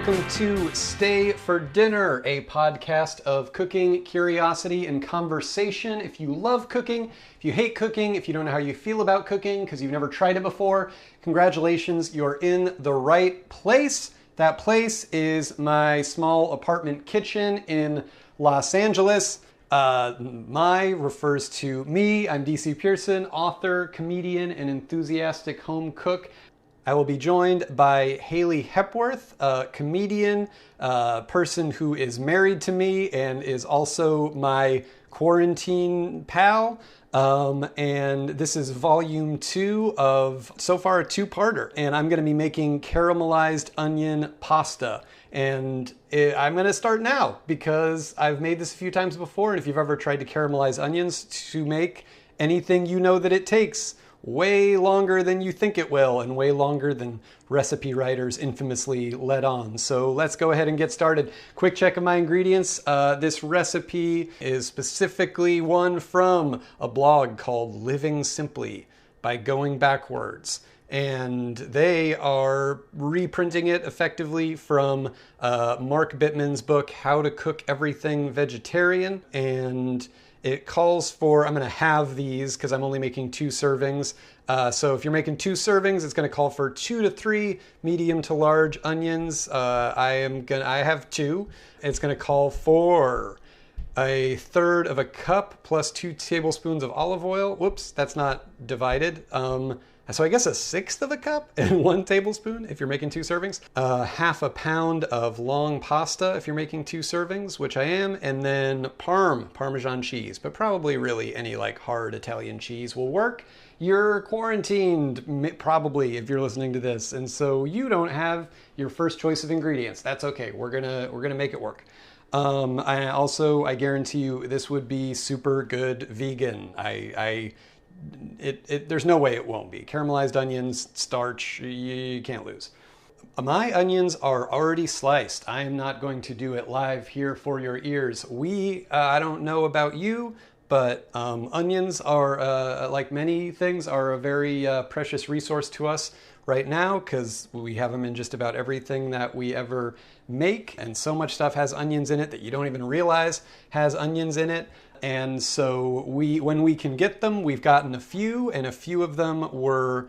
welcome to Stay for Dinner, a podcast of cooking, curiosity, and conversation. If you love cooking, if you hate cooking, if you don't know how you feel about cooking because you've never tried it before, congratulations, you're in the right place. That place is my small apartment kitchen in Los Angeles. My refers to me. I'm DC Pierson, author, comedian, and enthusiastic home cook. I will be joined by Haley Hepworth, a comedian, person who is married to me and is also my quarantine pal. And this is volume 2 of, so far, a two-parter. And I'm going to be making caramelized onion pasta. And I'm going to start now because I've made this a few times before. And if you've ever tried to caramelize onions to make anything, you know that it takes way longer than you think it will and way longer than recipe writers infamously let on. So let's go ahead and get started. Quick check of my ingredients. This recipe is specifically one from a blog called Living Simply by Going Backwards. And they are reprinting it effectively from Mark Bittman's book, How to Cook Everything Vegetarian. And it calls for, I'm going to have these because I'm only making 2 servings. So if you're making 2 servings, it's going to call for 2 to 3 medium to large onions. I have 2. It's going to call for 1/3 of a cup plus 2 tablespoons of olive oil. Whoops, that's not divided. So I guess 1/6 of a cup and 1 tablespoon if you're making 2 servings. 1/2 pound of long pasta if you're making 2 servings, which I am. And then Parmesan cheese, but probably really any like hard Italian cheese will work. You're quarantined probably if you're listening to this. And so you don't have your first choice of ingredients. That's okay. We're gonna make it work. I guarantee you this would be super good vegan. There's no way it won't be. Caramelized onions, starch, you can't lose. My onions are already sliced. I am not going to do it live here for your ears. I don't know about you, but onions are, like many things, are a very precious resource to us right now because we have them in just about everything that we ever make. And so much stuff has onions in it that you don't even realize has onions in it. And so when we can get them, we've gotten a few, and a few of them were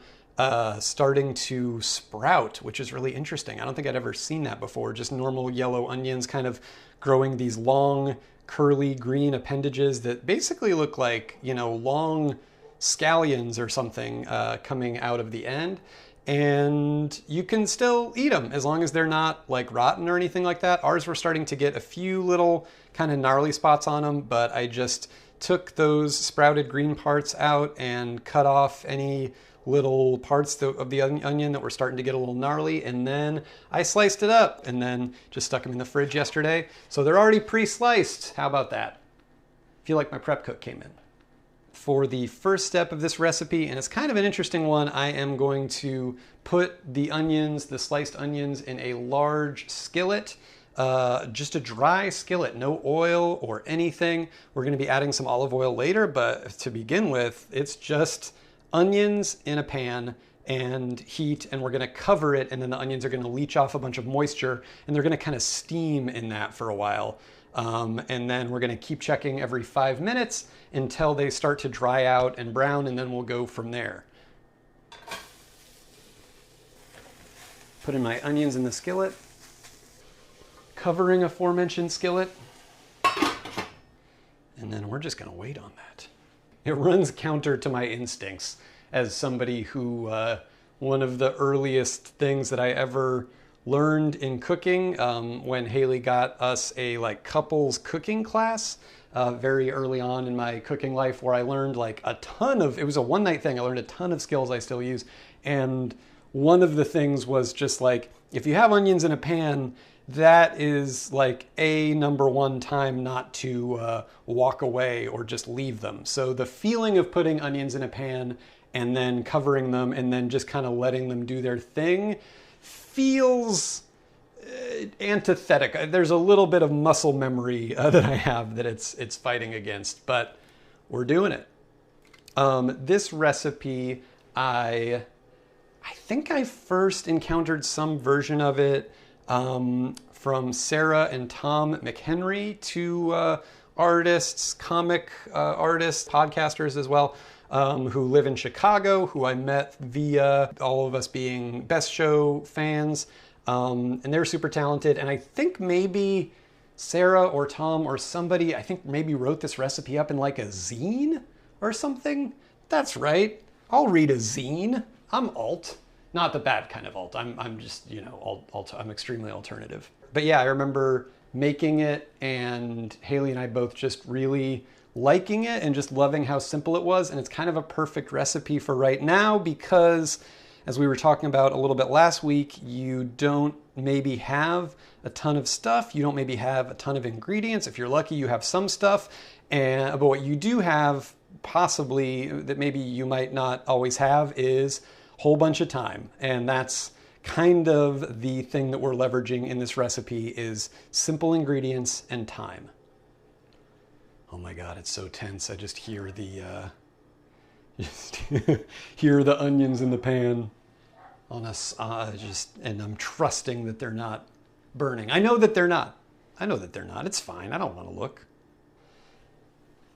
starting to sprout, which is really interesting. I don't think I'd ever seen that before. Just normal yellow onions kind of growing these long, curly green appendages that basically look like, long scallions or something coming out of the end. And you can still eat them as long as they're not like rotten or anything like that. Ours were starting to get a few little kind of gnarly spots on them, but I just took those sprouted green parts out and cut off any little parts of the onion that were starting to get a little gnarly, and then I sliced it up and then just stuck them in the fridge yesterday. So they're already pre-sliced. How about that? I feel like my prep cook came in. For the first step of this recipe, and it's kind of an interesting one, I am going to put the sliced onions in a large skillet, just a dry skillet, no oil or anything. We're going to be adding some olive oil later, but to begin with, it's just onions in a pan and heat, and we're going to cover it, and then the onions are going to leach off a bunch of moisture, and they're going to kind of steam in that for a while. And then we're going to keep checking every 5 minutes until they start to dry out and brown, and then we'll go from there. Putting my onions in the skillet, covering aforementioned skillet, and then we're just going to wait on that. It runs counter to my instincts as somebody who, one of the earliest things that I ever learned in cooking, when Haley got us a couples cooking class very early on in my cooking life, where I learned it was a one-night thing. I learned a ton of skills I still use, and one of the things was just if you have onions in a pan, that is a number one time not to walk away or just leave them. So the feeling of putting onions in a pan and then covering them and then just kind of letting them do their thing feels antithetic. There's a little bit of muscle memory that I have that it's fighting against, but we're doing it. This recipe, I think I first encountered some version of it from Sarah and Tom McHenry, two artists, comic artists, podcasters as well, who live in Chicago, who I met via all of us being Best Show fans. And they're super talented. And I think maybe Sarah or Tom or somebody, I think maybe wrote this recipe up in like a zine or something. That's right. I'll read a zine. I'm alt. Not the bad kind of alt. I'm just, you know, I'm extremely alternative. But yeah, I remember making it and Haley and I both just really liking it and just loving how simple it was. And it's kind of a perfect recipe for right now because, as we were talking about a little bit last week, you don't maybe have a ton of stuff. You don't maybe have a ton of ingredients. If you're lucky, you have some stuff. But what you do have, possibly, that maybe you might not always have, is a whole bunch of time. And that's kind of the thing that we're leveraging in this recipe, is simple ingredients and time. Oh my God, it's so tense. I just hear the hear the onions in the pan on us, and I'm trusting that they're not burning. I know that they're not. It's fine. I don't want to look.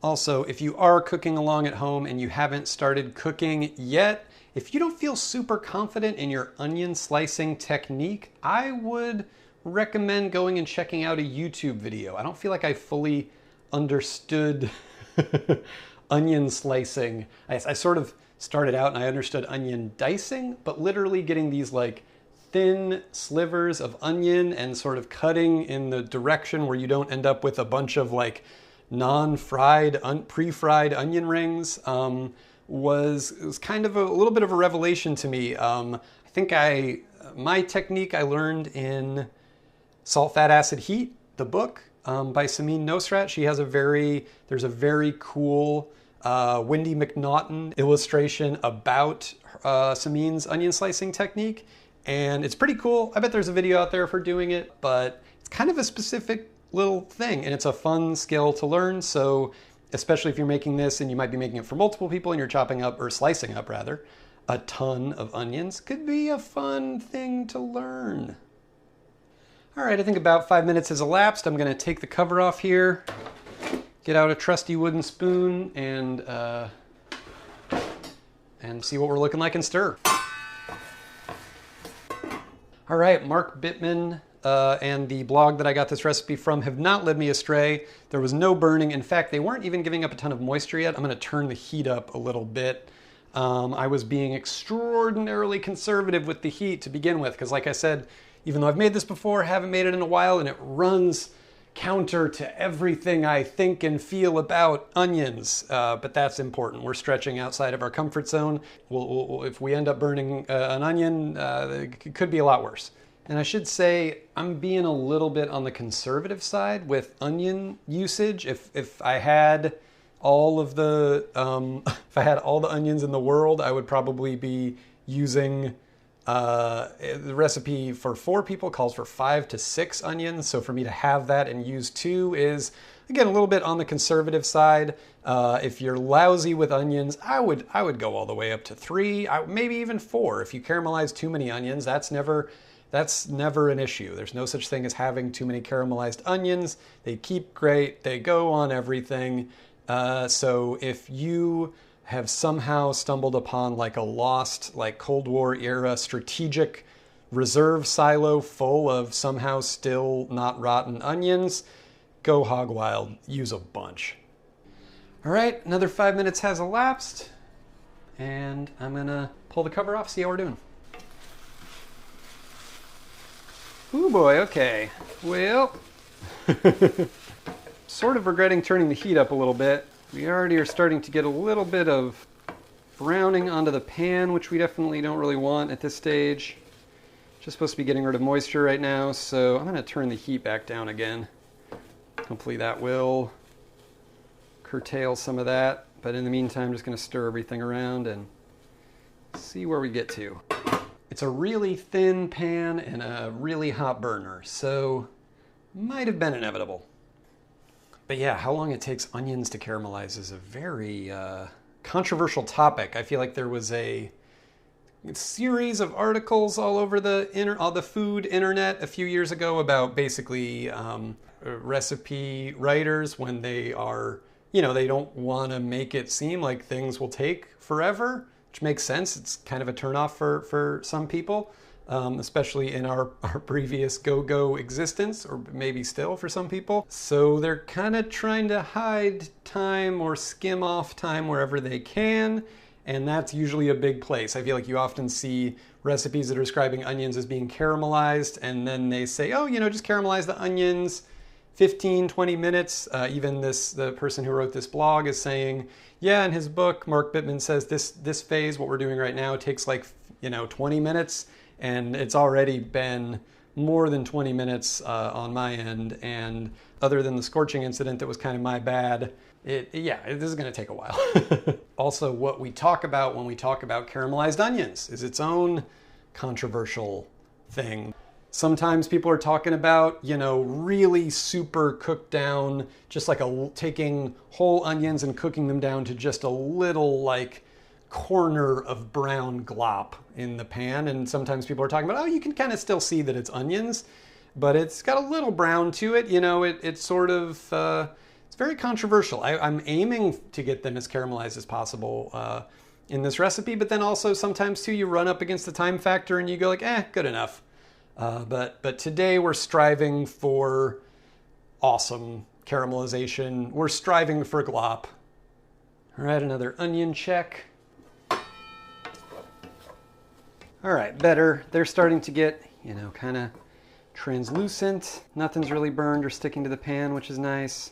Also, if you are cooking along at home and you haven't started cooking yet, if you don't feel super confident in your onion slicing technique, I would recommend going and checking out a YouTube video. I don't feel like I fully understood onion slicing. I sort of started out and I understood onion dicing, but literally getting these like thin slivers of onion and sort of cutting in the direction where you don't end up with a bunch of like non-fried, pre-fried onion rings was kind of a little bit of a revelation to me. I think my technique I learned in Salt, Fat, Acid, Heat, the book by Samin Nosrat. There's a very cool Wendy McNaughton illustration about Samin's onion slicing technique. And it's pretty cool. I bet there's a video out there for doing it, but it's kind of a specific little thing and it's a fun skill to learn. So especially if you're making this and you might be making it for multiple people and you're chopping up, or slicing up rather, a ton of onions, could be a fun thing to learn. All right, I think about 5 minutes has elapsed. I'm gonna take the cover off here, get out a trusty wooden spoon, and see what we're looking like and stir. All right, Mark Bittman and the blog that I got this recipe from have not led me astray. There was no burning. In fact, they weren't even giving up a ton of moisture yet. I'm gonna turn the heat up a little bit. I was being extraordinarily conservative with the heat to begin with, because like I said, even though I've made this before, haven't made it in a while, and it runs counter to everything I think and feel about onions, but that's important. We're stretching outside of our comfort zone. If we end up burning an onion, it could be a lot worse. And I should say, I'm being a little bit on the conservative side with onion usage. If I had all of the if I had all the onions in the world, I would probably be using the recipe for 4 people calls for 5 to 6 onions. So for me to have that and use 2 is, again, a little bit on the conservative side. If you're lousy with onions, I would go all the way up to 3, maybe even 4. If you caramelize too many onions, that's never an issue. There's no such thing as having too many caramelized onions. They keep great. They go on everything. So if you have somehow stumbled upon like a lost, like Cold War era strategic reserve silo full of somehow still not rotten onions, go hog wild. Use a bunch. All right, another 5 minutes has elapsed, and I'm gonna pull the cover off, see how we're doing. Ooh boy, okay. Well, sort of regretting turning the heat up a little bit. We already are starting to get a little bit of browning onto the pan, which we definitely don't really want at this stage. Just supposed to be getting rid of moisture right now, so I'm going to turn the heat back down again. Hopefully that will curtail some of that, but in the meantime, I'm just going to stir everything around and see where we get to. It's a really thin pan and a really hot burner, so might have been inevitable. But yeah, how long it takes onions to caramelize is a very controversial topic. I feel like there was a series of articles all over all the food internet a few years ago about basically recipe writers when they are, they don't want to make it seem like things will take forever, which makes sense. It's kind of a turnoff for some people, especially in our previous go-go existence, or maybe still for some people. So they're kind of trying to hide time or skim off time wherever they can. And that's usually a big place. I feel like you often see recipes that are describing onions as being caramelized, and then they say, oh, just caramelize the onions 15, 20 minutes. Even the person who wrote this blog is saying, yeah, in his book, Mark Bittman says this phase, what we're doing right now, takes like, 20 minutes. And it's already been more than 20 minutes on my end. And other than the scorching incident that was kind of my bad, this is going to take a while. Also, what we talk about when we talk about caramelized onions is its own controversial thing. Sometimes people are talking about, really super cooked down, just like taking whole onions and cooking them down to just a little like corner of brown glop in the pan. And sometimes people are talking about, oh, you can kind of still see that it's onions, but it's got a little brown to it. It's sort of... It's very controversial. I'm aiming to get them as caramelized as possible in this recipe, but then also sometimes too you run up against the time factor and you go like, good enough. But today we're striving for awesome caramelization. We're striving for glop. All right, another onion check. All right, better. They're starting to get, kind of translucent. Nothing's really burned or sticking to the pan, which is nice.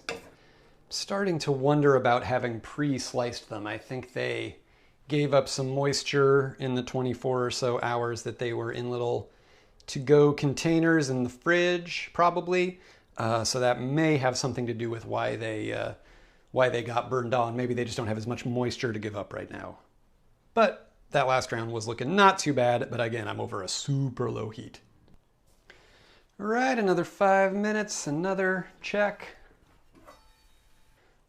Starting to wonder about having pre-sliced them. I think they gave up some moisture in the 24 or so hours that they were in little to-go containers in the fridge, probably. So that may have something to do with why they got burned on. Maybe they just don't have as much moisture to give up right now. But that last round was looking not too bad, but again, I'm over a super low heat. All right, another 5 minutes, another check.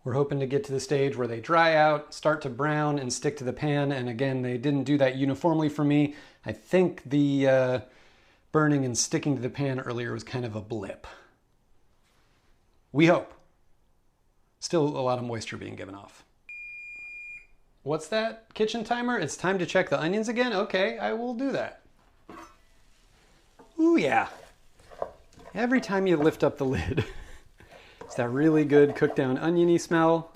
We're hoping to get to the stage where they dry out, start to brown, and stick to the pan. And again, they didn't do that uniformly for me. I think the burning and sticking to the pan earlier was kind of a blip. We hope. Still a lot of moisture being given off. What's that kitchen timer? It's time to check the onions again? Okay, I will do that. Ooh, yeah. Every time you lift up the lid, it's that really good cooked down oniony smell.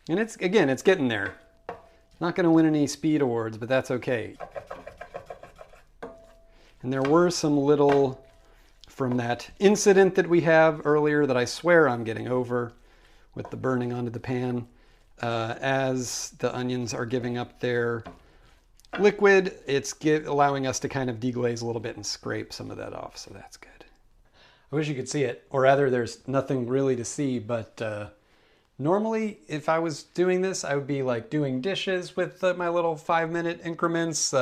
And it's getting there. Not going to win any speed awards, but that's okay. And there were some little, from that incident that we have earlier that I swear I'm getting over with the burning onto the pan, as the onions are giving up their liquid, it's allowing us to kind of deglaze a little bit and scrape some of that off, so that's good. I wish you could see it, or rather there's nothing really to see, but normally if I was doing this, I would be like doing dishes with my little 5-minute increments,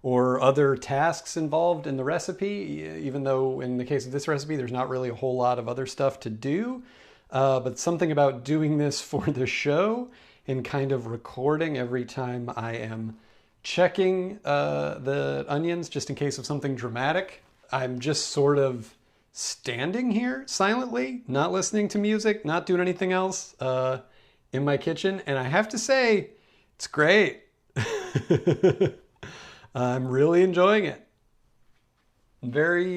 or other tasks involved in the recipe, even though in the case of this recipe, there's not really a whole lot of other stuff to do. But something about doing this for the show and kind of recording every time I am checking the onions just in case of something dramatic. I'm just sort of standing here silently, not listening to music, not doing anything else in my kitchen. And I have to say, it's great. I'm really enjoying it. Very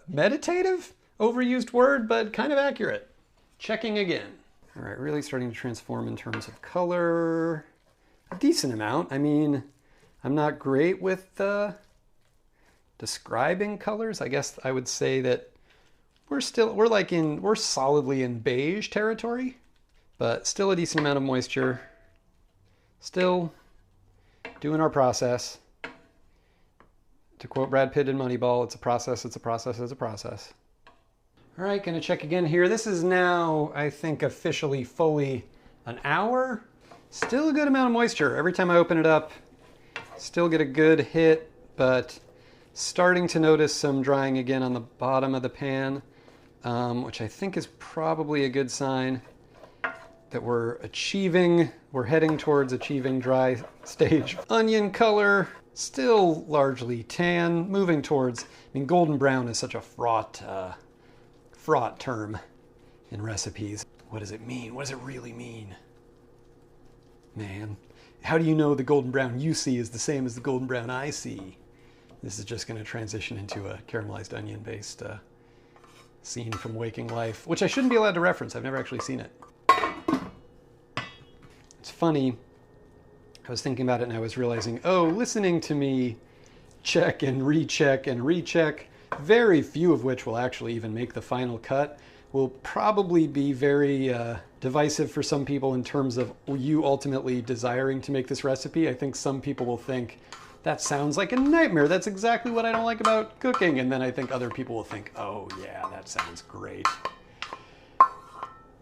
meditative, overused word, but kind of accurate. Checking again. All right, really starting to transform in terms of color. A decent amount. I mean, I'm not great with describing colors. I guess I would say that we're solidly in beige territory, but still a decent amount of moisture. Still doing our process. To quote Brad Pitt in Moneyball, it's a process, it's a process, it's a process. All right, gonna check again here. This is now, I think, officially fully an hour. Still a good amount of moisture. Every time I open it up, still get a good hit, but starting to notice some drying again on the bottom of the pan, which I think is probably a good sign. that we're heading towards achieving dry stage. Onion color, still largely tan, moving towards, I mean, golden brown is such a fraught term in recipes. What does it mean? What does it really mean? Man, how do you know the golden brown you see is the same as the golden brown I see? This is just going to transition into a caramelized onion-based scene from Waking Life, which I shouldn't be allowed to reference. I've never actually seen it. It's funny. I was thinking about it and I was realizing, oh, listening to me check and recheck, very few of which will actually even make the final cut, will probably be very divisive for some people in terms of you ultimately desiring to make this recipe. I think some people will think, that sounds like a nightmare. That's exactly what I don't like about cooking. And then I think other people will think, oh yeah, that sounds great.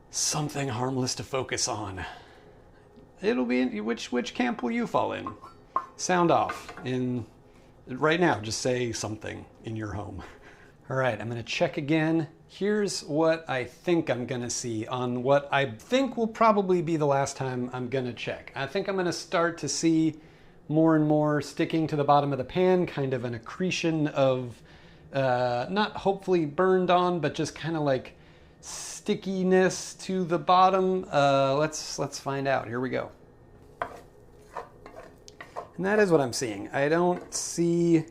Something harmless to focus on. It'll be, which camp will you fall in? Sound off. Right now, just say something in your home. All right, I'm gonna check again. Here's what I think I'm gonna see on what I think will probably be the last time I'm gonna check. I think I'm gonna start to see more and more sticking to the bottom of the pan, kind of an accretion of, not hopefully burned on, but just kind of like stickiness to the bottom. Let's find out. Here we go. And that is what I'm seeing. I don't see,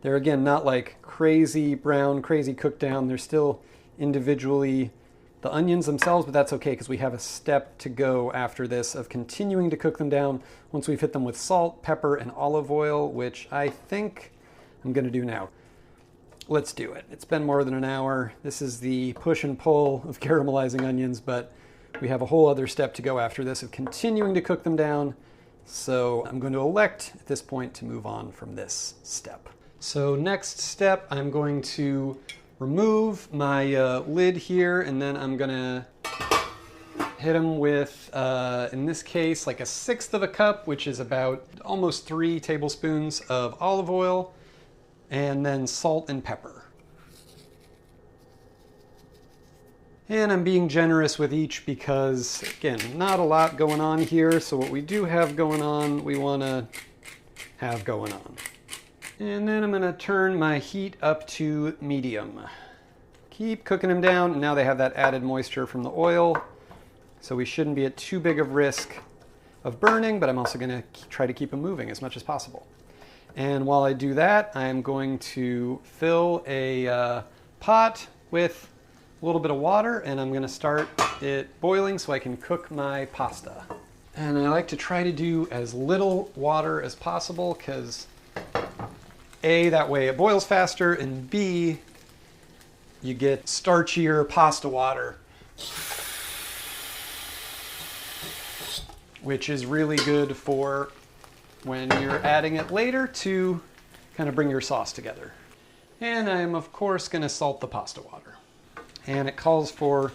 they're again not like crazy brown, crazy cooked down. They're still individually the onions themselves, but that's okay because we have a step to go after this of continuing to cook them down once we've hit them with salt, pepper, and olive oil, which I think I'm going to do now. Let's do it. It's been more than an hour. This is the push and pull of caramelizing onions, but we have a whole other step to go after this of continuing to cook them down. So I'm going to elect at this point to move on from this step. So next step, I'm going to remove my lid here, and then I'm gonna hit them with, in this case, like 1/6 of a cup, which is about almost 3 tablespoons of olive oil, and then salt and pepper. And I'm being generous with each because, again, not a lot going on here, so what we do have going on, we wanna have going on. And then I'm gonna turn my heat up to medium. Keep cooking them down, and now they have that added moisture from the oil, so we shouldn't be at too big of risk of burning, but I'm also gonna try to keep them moving as much as possible. And while I do that, I'm going to fill a pot with a little bit of water, and I'm gonna start it boiling so I can cook my pasta. And I like to try to do as little water as possible because A, that way it boils faster, and B, you get starchier pasta water, which is really good for when you're adding it later to kind of bring your sauce together. And I'm of course gonna salt the pasta water. And it calls for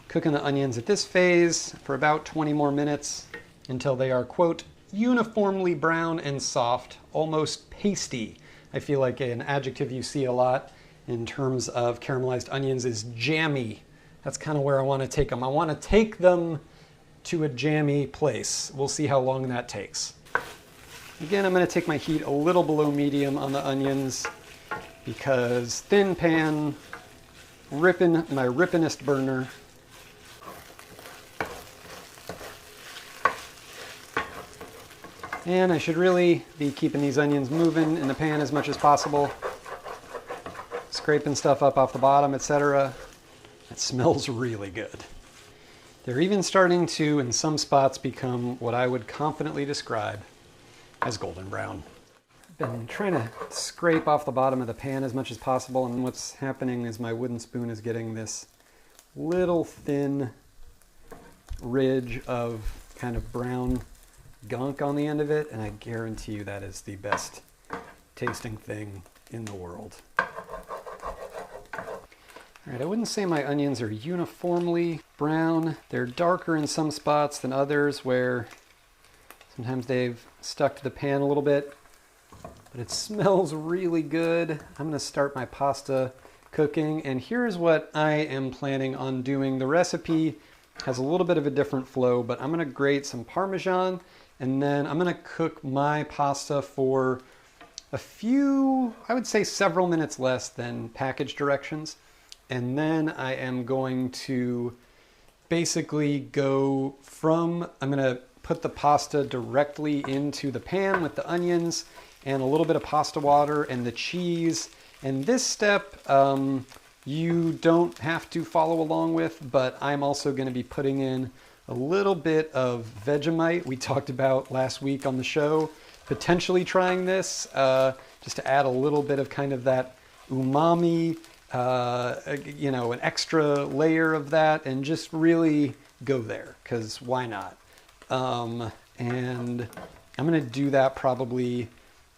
cooking the onions at this phase for about 20 more minutes until they are, quote, uniformly brown and soft, almost pasty. I feel like an adjective you see a lot in terms of caramelized onions is jammy. That's kind of where I want to take them. I want to take them to a jammy place. We'll see how long that takes. Again, I'm going to take my heat a little below medium on the onions because thin pan, my rippinest burner. And I should really be keeping these onions moving in the pan as much as possible. Scraping stuff up off the bottom, etc. It smells really good. They're even starting to, in some spots, become what I would confidently describe as golden brown. I've been trying to scrape off the bottom of the pan as much as possible, and what's happening is my wooden spoon is getting this little thin ridge of kind of brown gunk on the end of it, and I guarantee you that is the best tasting thing in the world. All right, I wouldn't say my onions are uniformly brown. They're darker in some spots than others where sometimes they've stuck to the pan a little bit, but it smells really good. I'm gonna start my pasta cooking, and here's what I am planning on doing. The recipe has a little bit of a different flow, but I'm gonna grate some Parmesan, and then I'm gonna cook my pasta for a few, I would say several minutes less than package directions. And then I am going to basically go from, I'm gonna put the pasta directly into the pan with the onions and a little bit of pasta water and the cheese. And this step, you don't have to follow along with, but I'm also gonna be putting in a little bit of Vegemite. We talked about last week on the show, potentially trying this, just to add a little bit of kind of that umami, you know, an extra layer of that, and just really go there, because why not? And I'm gonna do that probably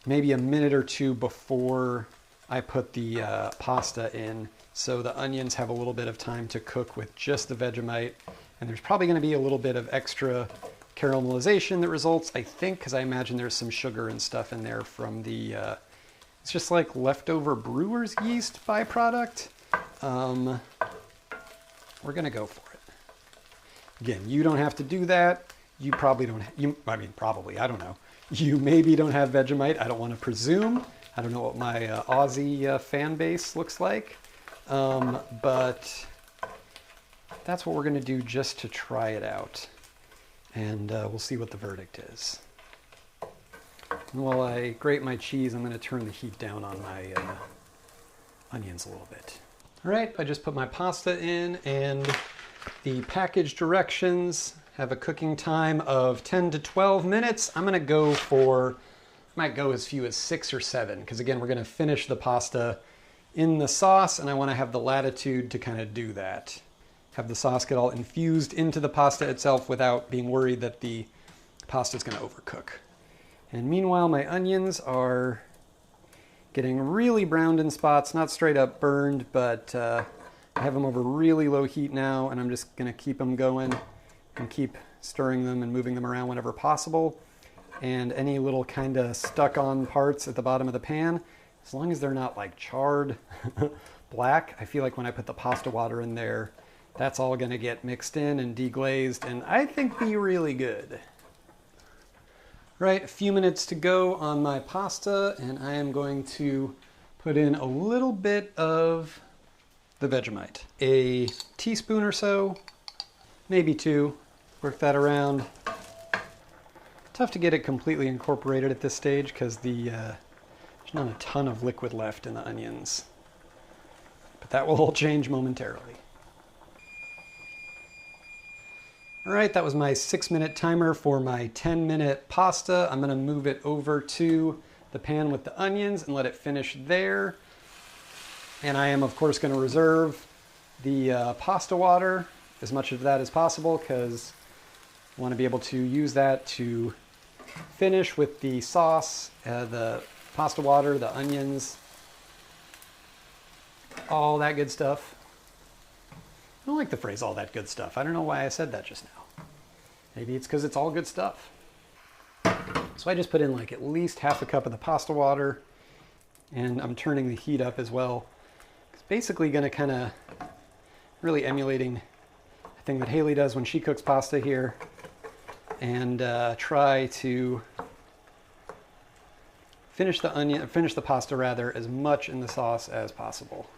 maybe a minute or two before I put the pasta in, so the onions have a little bit of time to cook with just the Vegemite. And there's probably gonna be a little bit of extra caramelization that results, I think, because I imagine there's some sugar and stuff in there from the, it's just like leftover brewer's yeast byproduct. We're gonna go for it. Again, you don't have to do that. You probably don't, probably, I don't know. You maybe don't have Vegemite. I don't want to presume. I don't know what my Aussie fan base looks like. But that's what we're gonna do just to try it out. And we'll see what the verdict is. And while I grate my cheese, I'm going to turn the heat down on my onions a little bit. All right, I just put my pasta in, and the package directions have a cooking time of 10 to 12 minutes. I'm going to go for, might go as few as 6 or 7, because again, we're going to finish the pasta in the sauce, and I want to have the latitude to kind of do that. Have the sauce get all infused into the pasta itself without being worried that the pasta is going to overcook. And meanwhile, my onions are getting really browned in spots, not straight up burned, but I have them over really low heat now, and I'm just going to keep them going and keep stirring them and moving them around whenever possible. And any little kind of stuck on parts at the bottom of the pan, as long as they're not like charred black, I feel like when I put the pasta water in there, that's all going to get mixed in and deglazed, and I think be really good. Right, a few minutes to go on my pasta, and I am going to put in a little bit of the Vegemite. A teaspoon or so, maybe 2. Work that around. Tough to get it completely incorporated at this stage because there's not a ton of liquid left in the onions. But that will all change momentarily. All right, that was my 6-minute timer for my 10-minute pasta. I'm gonna move it over to the pan with the onions and let it finish there. And I am, of course, gonna reserve the pasta water, as much of that as possible, because I wanna be able to use that to finish with the sauce, the pasta water, the onions, all that good stuff. I don't like the phrase all that good stuff. I don't know why I said that just now. Maybe it's because it's all good stuff. So I just put in like at least half a cup of the pasta water, and I'm turning the heat up as well. It's basically going to kind of really emulating a thing that Haley does when she cooks pasta here, and try to finish the pasta rather as much in the sauce as possible.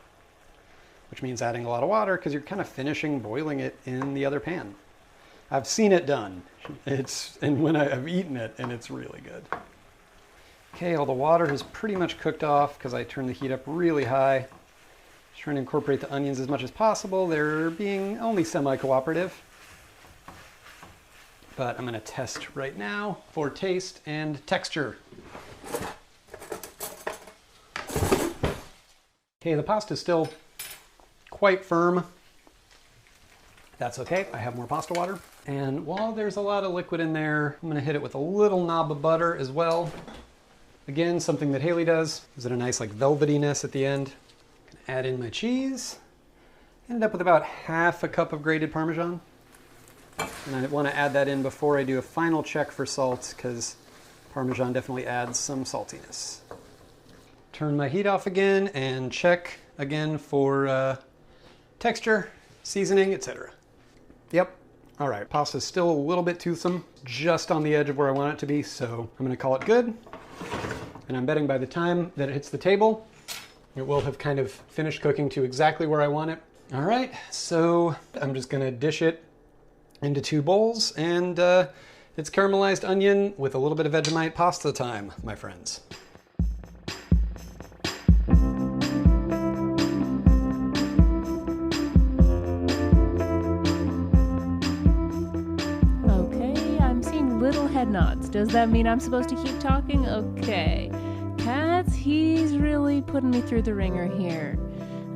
Which means adding a lot of water because you're kind of finishing boiling it in the other pan. I've seen it done. And when I've eaten it, and it's really good. Okay, all the water has pretty much cooked off because I turned the heat up really high. Just trying to incorporate the onions as much as possible. They're being only semi-cooperative. But I'm going to test right now for taste and texture. Okay, the pasta's still quite firm. That's okay, I have more pasta water. And while there's a lot of liquid in there, I'm gonna hit it with a little knob of butter as well. Again, something that Haley does. Gives it a nice like velvetyness at the end. Gonna add in my cheese. Ended up with about half a cup of grated Parmesan. And I wanna add that in before I do a final check for salt, because Parmesan definitely adds some saltiness. Turn my heat off again and check again for texture, seasoning, etc. Yep, All right, pasta's still a little bit toothsome, just on the edge of where I want it to be, so I'm gonna call it good. And I'm betting by the time that it hits the table, it will have kind of finished cooking to exactly where I want it. All right, so I'm just gonna dish it into 2 bowls, and it's caramelized onion with a little bit of Vegemite pasta time, my friends. Okay, I'm seeing little head nods. Does that mean I'm supposed to keep talking? Okay. Cats, he's really putting me through the ringer here.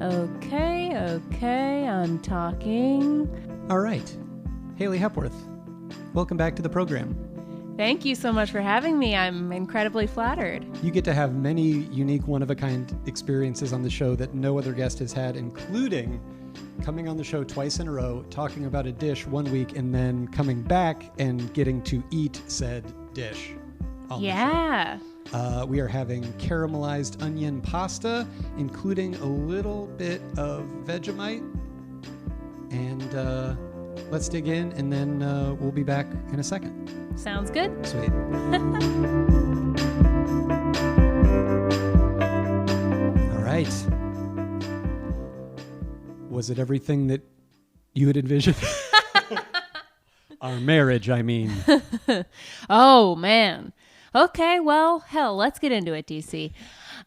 Okay, I'm talking. All right, Haley Hepworth, welcome back to the program. Thank you so much for having me. I'm incredibly flattered. You get to have many unique, one-of-a-kind experiences on the show that no other guest has had, including coming on the show twice in a row, talking about a dish one week, and then coming back and getting to eat said dish on the show. We are having caramelized onion pasta, including a little bit of Vegemite. And let's dig in, and then we'll be back in a second. Sounds good. Sweet. All right. Was it everything that you had envisioned? Our marriage, I mean. Oh, man. Okay, well, hell, let's get into it, DC.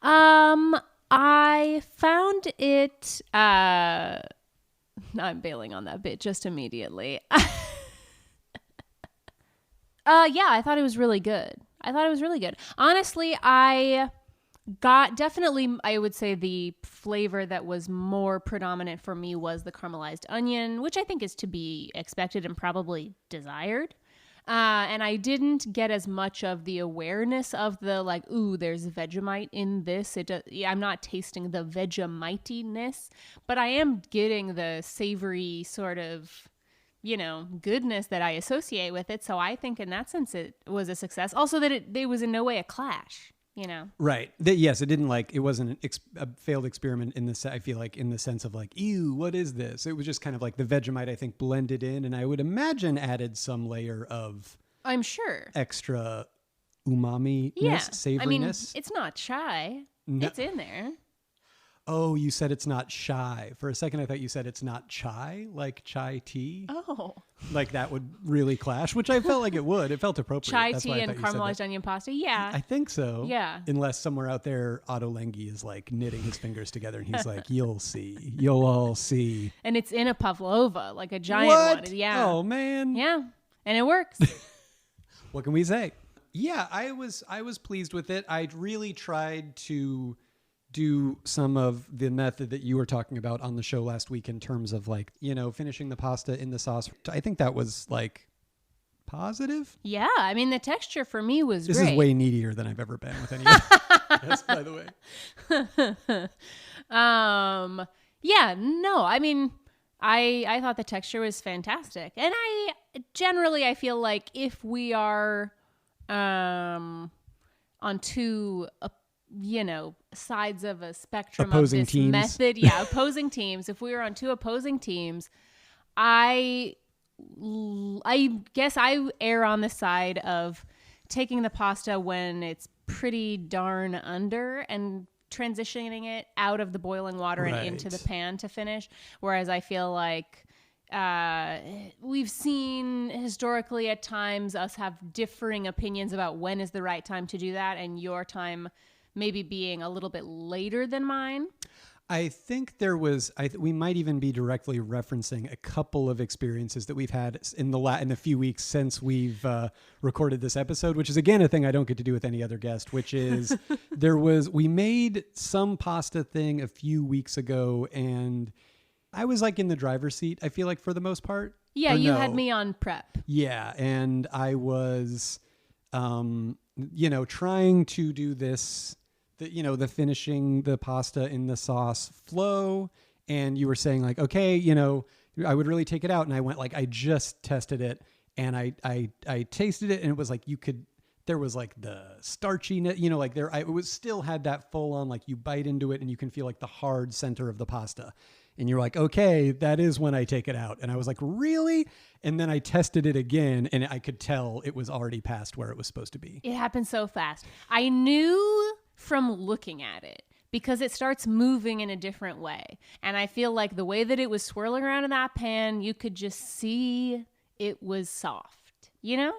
I found it... I'm bailing on that bit just immediately. Yeah, I thought it was really good. Honestly, I got definitely, I would say the flavor that was more predominant for me was the caramelized onion, which I think is to be expected and probably desired. And I didn't get as much of the awareness of the like, ooh, there's Vegemite in this. I'm not tasting the Vegemite-ness, but I am getting the savory sort of, goodness that I associate with it. So I think in that sense it was a success. Also that it was in no way a clash. Right. Yes, it wasn't a failed experiment I feel like in the sense of like, ew, what is this? It was just kind of like the Vegemite, I think, blended in, and I would imagine added some layer of, I'm sure, extra umami-ness, savoriness. I mean, it's not chai. No. It's in there. Oh, you said it's not shy. For a second, I thought you said it's not chai, like chai tea. Oh. Like that would really clash, which I felt like it would. It felt appropriate. Chai tea and caramelized onion pasta, yeah. I think so. Yeah. Unless somewhere out there, Otto Lengi is like knitting his fingers together and he's like, you'll see. You'll all see. And it's in a pavlova, like a giant one. Yeah. Oh, man. Yeah. And it works. What can we say? Yeah, I was pleased with it. I really tried to do some of the method that you were talking about on the show last week in terms of like, finishing the pasta in the sauce. I think that was like positive. Yeah. I mean, the texture for me was great. This is way needier than I've ever been with any guest, by the way. Yeah, no, I mean, I thought the texture was fantastic. And I feel like if we are, on two, sides of a spectrum opposing of this teams. Method. Yeah, opposing teams. If we were on two opposing teams, I guess I err on the side of taking the pasta when it's pretty darn under and transitioning it out of the boiling water and into the pan to finish. Whereas I feel like we've seen historically at times us have differing opinions about when is the right time to do that, and your time maybe being a little bit later than mine. I think we might even be directly referencing a couple of experiences that we've had in the few weeks since we've recorded this episode, which is again a thing I don't get to do with any other guest, which is we made some pasta thing a few weeks ago and I was like in the driver's seat, I feel like for the most part. Yeah, you had me on prep. Yeah, and I was, trying to do this, the finishing the pasta in the sauce flow. And you were saying like, okay, I would really take it out. And I went like, I just tested it and I tasted it and it was like, there was like the starchiness, you know, like it was still had that full on, like you bite into it and you can feel like the hard center of the pasta. And you're like, okay, that is when I take it out. And I was like, really? And then I tested it again and I could tell it was already past where it was supposed to be. It happened so fast. I knew from looking at it because it starts moving in a different way. And I feel like the way that it was swirling around in that pan, you could just see it was soft, you know?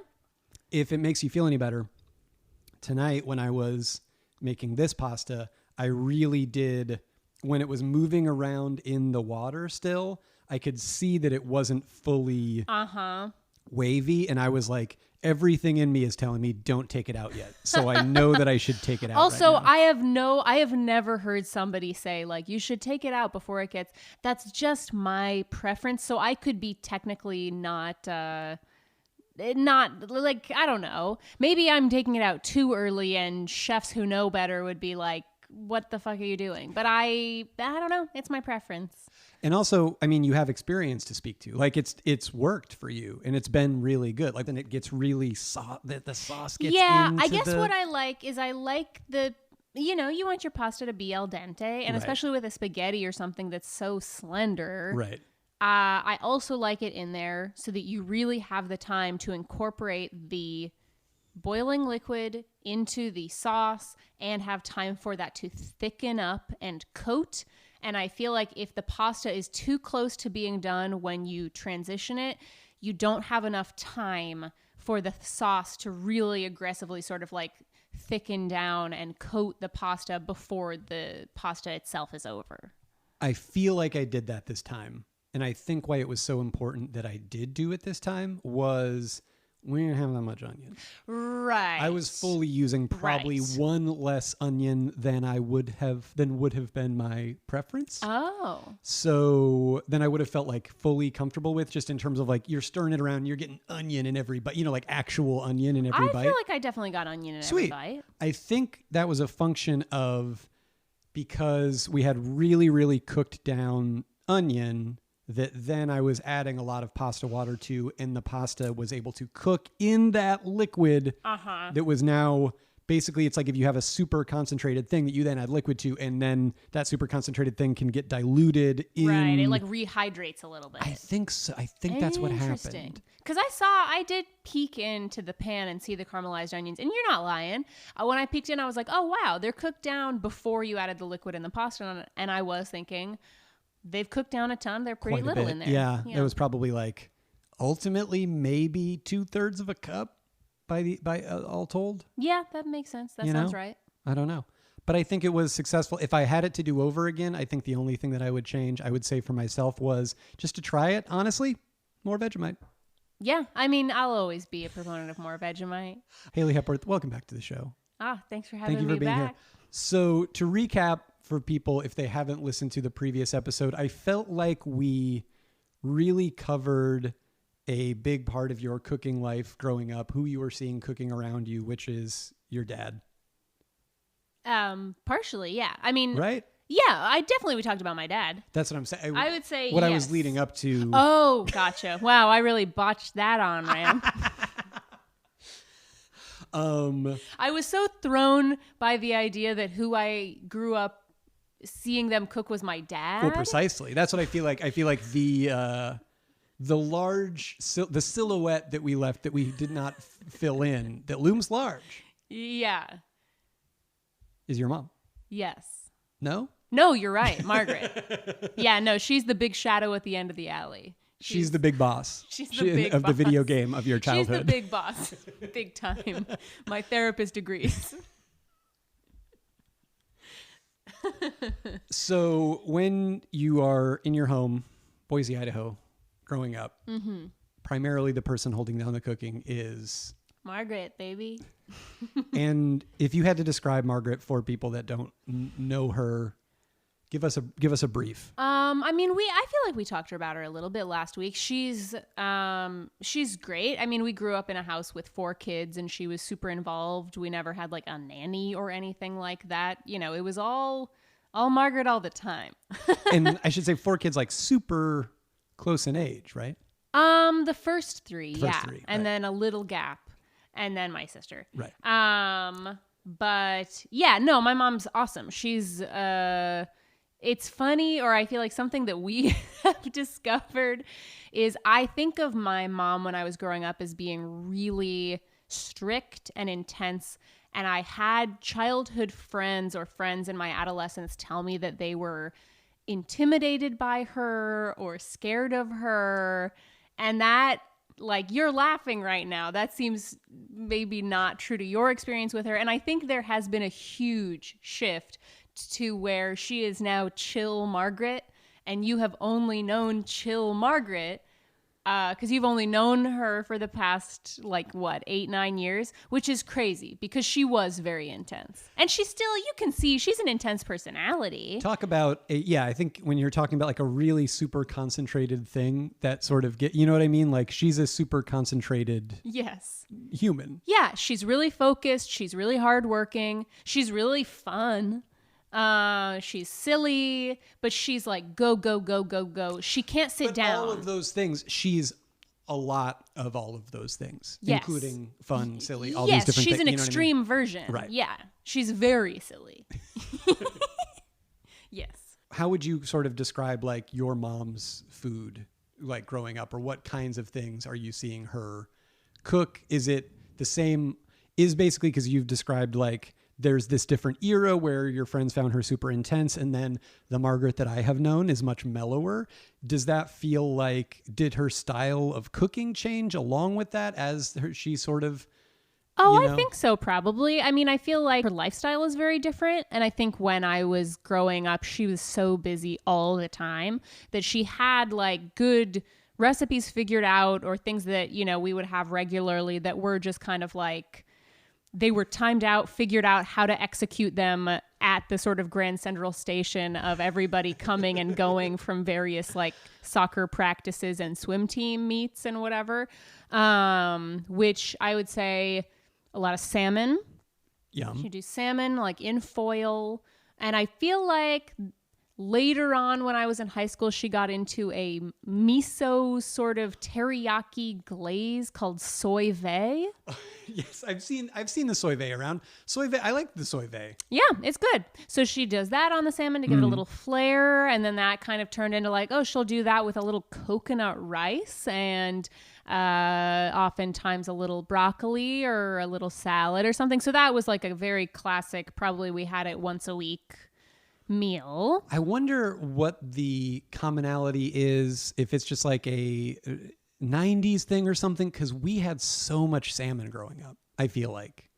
If it makes you feel any better, tonight when I was making this pasta, I really did... When it was moving around in the water still, I could see that it wasn't fully wavy. And I was like, everything in me is telling me don't take it out yet. So I know that I should take it out. Also, right now. I have never heard somebody say like, you should take it out before it gets, that's just my preference. So I could be technically not like, I don't know. Maybe I'm taking it out too early and chefs who know better would be like, what the fuck are you doing? But I don't know. It's my preference. And also, I mean, you have experience to speak to. Like it's worked for you and it's been really good. Like then it gets really soft, the sauce gets into I guess what I like is I like the, you know, you want your pasta to be al dente and especially with a spaghetti or something that's so slender. Right. I also like it in there so that you really have the time to incorporate the boiling liquid into the sauce and have time for that to thicken up and coat. And I feel like if the pasta is too close to being done when you transition it, you don't have enough time for the sauce to really aggressively sort of like thicken down and coat the pasta before the pasta itself is over. I feel like I did that this time. And I think why it was so important that I did do it this time was... we didn't have that much onion. Right. I was fully using probably one less onion than would have been my preference. Oh. So then I would have felt like fully comfortable with, just in terms of like you're stirring it around, you're getting onion in every bite, you know, like actual onion in every bite. I feel like I definitely got onion in every bite. I think that was a function of because we had really, really cooked down onion that then I was adding a lot of pasta water to, and the pasta was able to cook in that liquid that was now basically, it's like if you have a super concentrated thing that you then add liquid to, and then that super concentrated thing can get diluted in. Right, it like rehydrates a little bit. I think so. I think that's what happened. Because I did peek into the pan and see the caramelized onions, and you're not lying. When I peeked in, I was like, oh wow, they're cooked down before you added the liquid and the pasta, and I was thinking... they've cooked down a ton. They're pretty little in there. Yeah, it was probably like ultimately maybe 2/3 of a cup by all told. Yeah, that makes sense. That sounds right. I don't know. But I think it was successful. If I had it to do over again, I think the only thing that I would change, I would say for myself, was just to try it, honestly, more Vegemite. Yeah, I mean, I'll always be a proponent of more Vegemite. Haley Hepworth, welcome back to the show. Thanks for having me back. Thank you for being here. So to recap, for people, if they haven't listened to the previous episode, I felt like we really covered a big part of your cooking life growing up, who you were seeing cooking around you, which is your dad. Partially, yeah. I mean, right? Yeah, we talked about my dad. That's what I'm saying. I would say what yes. I was leading up to. Oh, gotcha. Wow, I really botched that on, Ram. I was so thrown by the idea that who I grew up seeing them cook was my dad. Well, precisely. That's what I feel like. I feel like the silhouette that we left that we did not fill in, that looms large. Yeah. Is your mom? Yes. No? No, you're right. Margaret. Yeah, no, she's the big shadow at the end of the alley. She's the big boss. She's the big boss. Of the video game of your childhood. She's the big boss. Big time. My therapist agrees. So when you are in your home, Boise, Idaho, growing up, primarily the person holding down the cooking is... Margaret, baby. And if you had to describe Margaret for people that don't know her, give us a brief. I mean, I feel like we talked about her a little bit last week. She's great. I mean, we grew up in a house with 4 kids and she was super involved. We never had like a nanny or anything like that. You know, it was all Margaret all the time. And I should say 4 kids, like super close in age, right? The first three, yeah. Right. And then a little gap. and then my sister. Right. But yeah, no, my mom's awesome. She's, it's funny, or I feel like something that we have discovered is I think of my mom when I was growing up as being really strict and intense. And I had childhood friends or friends in my adolescence tell me that they were intimidated by her or scared of her. And that, like, you're laughing right now. That seems maybe not true to your experience with her. And I think there has been a huge shift to where she is now chill Margaret, and you have only known chill Margaret because you've only known her for the past, 8-9 years, which is crazy because she was very intense. And she's still, you can see she's an intense personality. Talk about, I think when you're talking about like a really super concentrated thing that sort of you know what I mean? Like she's a super concentrated human. Yeah, she's really focused. She's really hardworking. She's really fun. She's silly, but she's like, go, go, go, go, go. She can't sit down. All of those things, she's a lot of all of those things, including fun, silly, all these different things. Yes, she's an extreme version. Right. Yeah, she's very silly. Yes. How would you sort of describe like your mom's food, like growing up, or what kinds of things are you seeing her cook? Is it the same? Is basically because you've described like, there's this different era where your friends found her super intense, and then the Margaret that I have known is much mellower. Does that feel like, did her style of cooking change along with that as she sort of... I think so, probably. I mean, I feel like her lifestyle is very different. And I think when I was growing up, she was so busy all the time that she had like good recipes figured out, or things that, we would have regularly that were just kind of like, they were timed out, figured out how to execute them at the sort of Grand Central Station of everybody coming and going from various like soccer practices and swim team meets and whatever, which I would say a lot of salmon. Yum. She do salmon like in foil. And I feel like later on when I was in high school, she got into a miso sort of teriyaki glaze called soy vey. Yes, I've seen the soy vey around. Soy vey, I like the soy vey. Yeah, it's good. So she does that on the salmon to give it a little flair, and then that kind of turned into like, she'll do that with a little coconut rice and oftentimes a little broccoli or a little salad or something. So that was like a very classic, probably we had it once a week meal. I wonder what the commonality is, if it's just like a 90s thing or something, because we had so much salmon growing up, I feel like.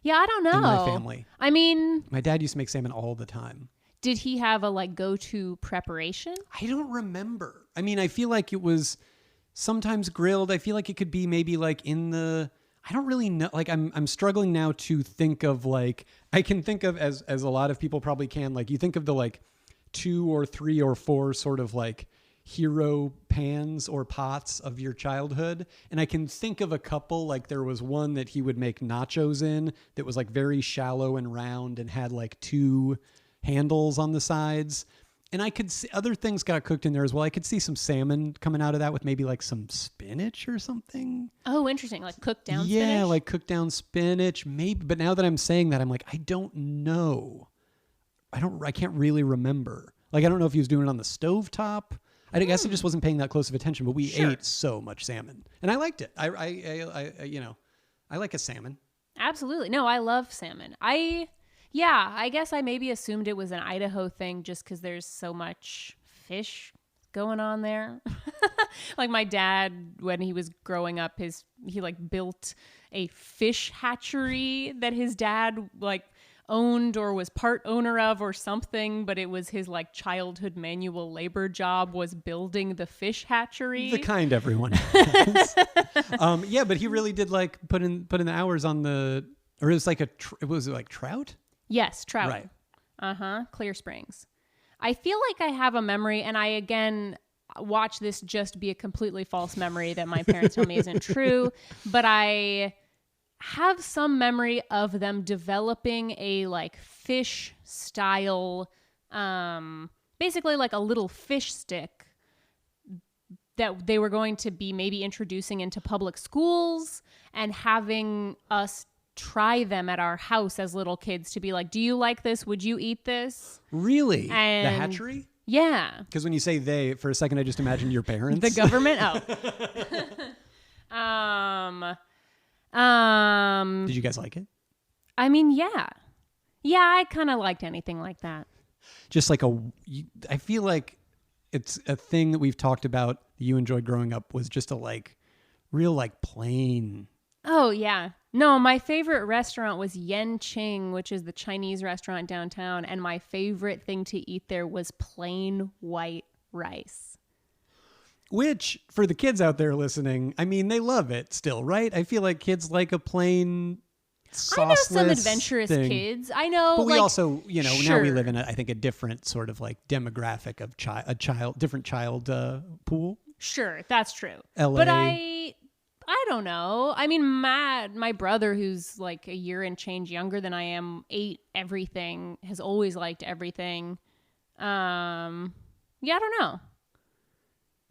Yeah, I don't know. In my family. I mean, my dad used to make salmon all the time. Did he have a like go-to preparation? I don't remember. I mean, I feel like it was sometimes grilled. I feel like it could be maybe like in the... I don't really know. Like I'm struggling now to think of like, I can think of as a lot of people probably can, like you think of the like 2 or 3 or 4 sort of like hero pans or pots of your childhood. And I can think of a couple, like there was one that he would make nachos in that was like very shallow and round and had like 2 handles on the sides. And I could see other things got cooked in there as well. I could see some salmon coming out of that with maybe like some spinach or something. Oh, interesting. Like cooked down spinach? Yeah, like cooked down spinach, maybe. But now that I'm saying that, I'm like, I don't know. I can't really remember. Like, I don't know if he was doing it on the stovetop. I guess I just wasn't paying that close of attention, but we ate so much salmon. And I liked it. I like a salmon. Absolutely. No, I love salmon. I guess I maybe assumed it was an Idaho thing just because there's so much fish going on there. Like my dad, when he was growing up, he like built a fish hatchery that his dad like owned or was part owner of or something, but it was his like childhood manual labor job was building the fish hatchery. The kind everyone has. Yeah, but he really did like put in the hours on the, or it was like was it like trout? Yes, trout. Right. Clear Springs. I feel like I have a memory, and I, again, watch this just be a completely false memory that my parents tell me isn't true, but I have some memory of them developing a, like, fish style, basically like a little fish stick that they were going to be maybe introducing into public schools and having us try them at our house as little kids to be like, do you like this? Would you eat this? Really? And the hatchery? Yeah. Because when you say they, for a second, I just imagined your parents. The government? Oh. Did you guys like it? I mean, yeah. Yeah, I kind of liked anything like that. Just like I feel like it's a thing that we've talked about that you enjoyed growing up was just a like real like plain. Oh, yeah. No, my favorite restaurant was Yen Ching, which is the Chinese restaurant downtown. And my favorite thing to eat there was plain white rice. Which, for the kids out there listening, I mean, they love it still, right? I feel like kids like a plain sauceless I know some adventurous thing. Kids. I know. But we also, sure. now we live in, I think, a different sort of like demographic of different child pool. Sure, that's true. LA. But I don't know. I mean, Matt, my brother, who's like a year and change younger than I am, ate everything, has always liked everything. Yeah, I don't know.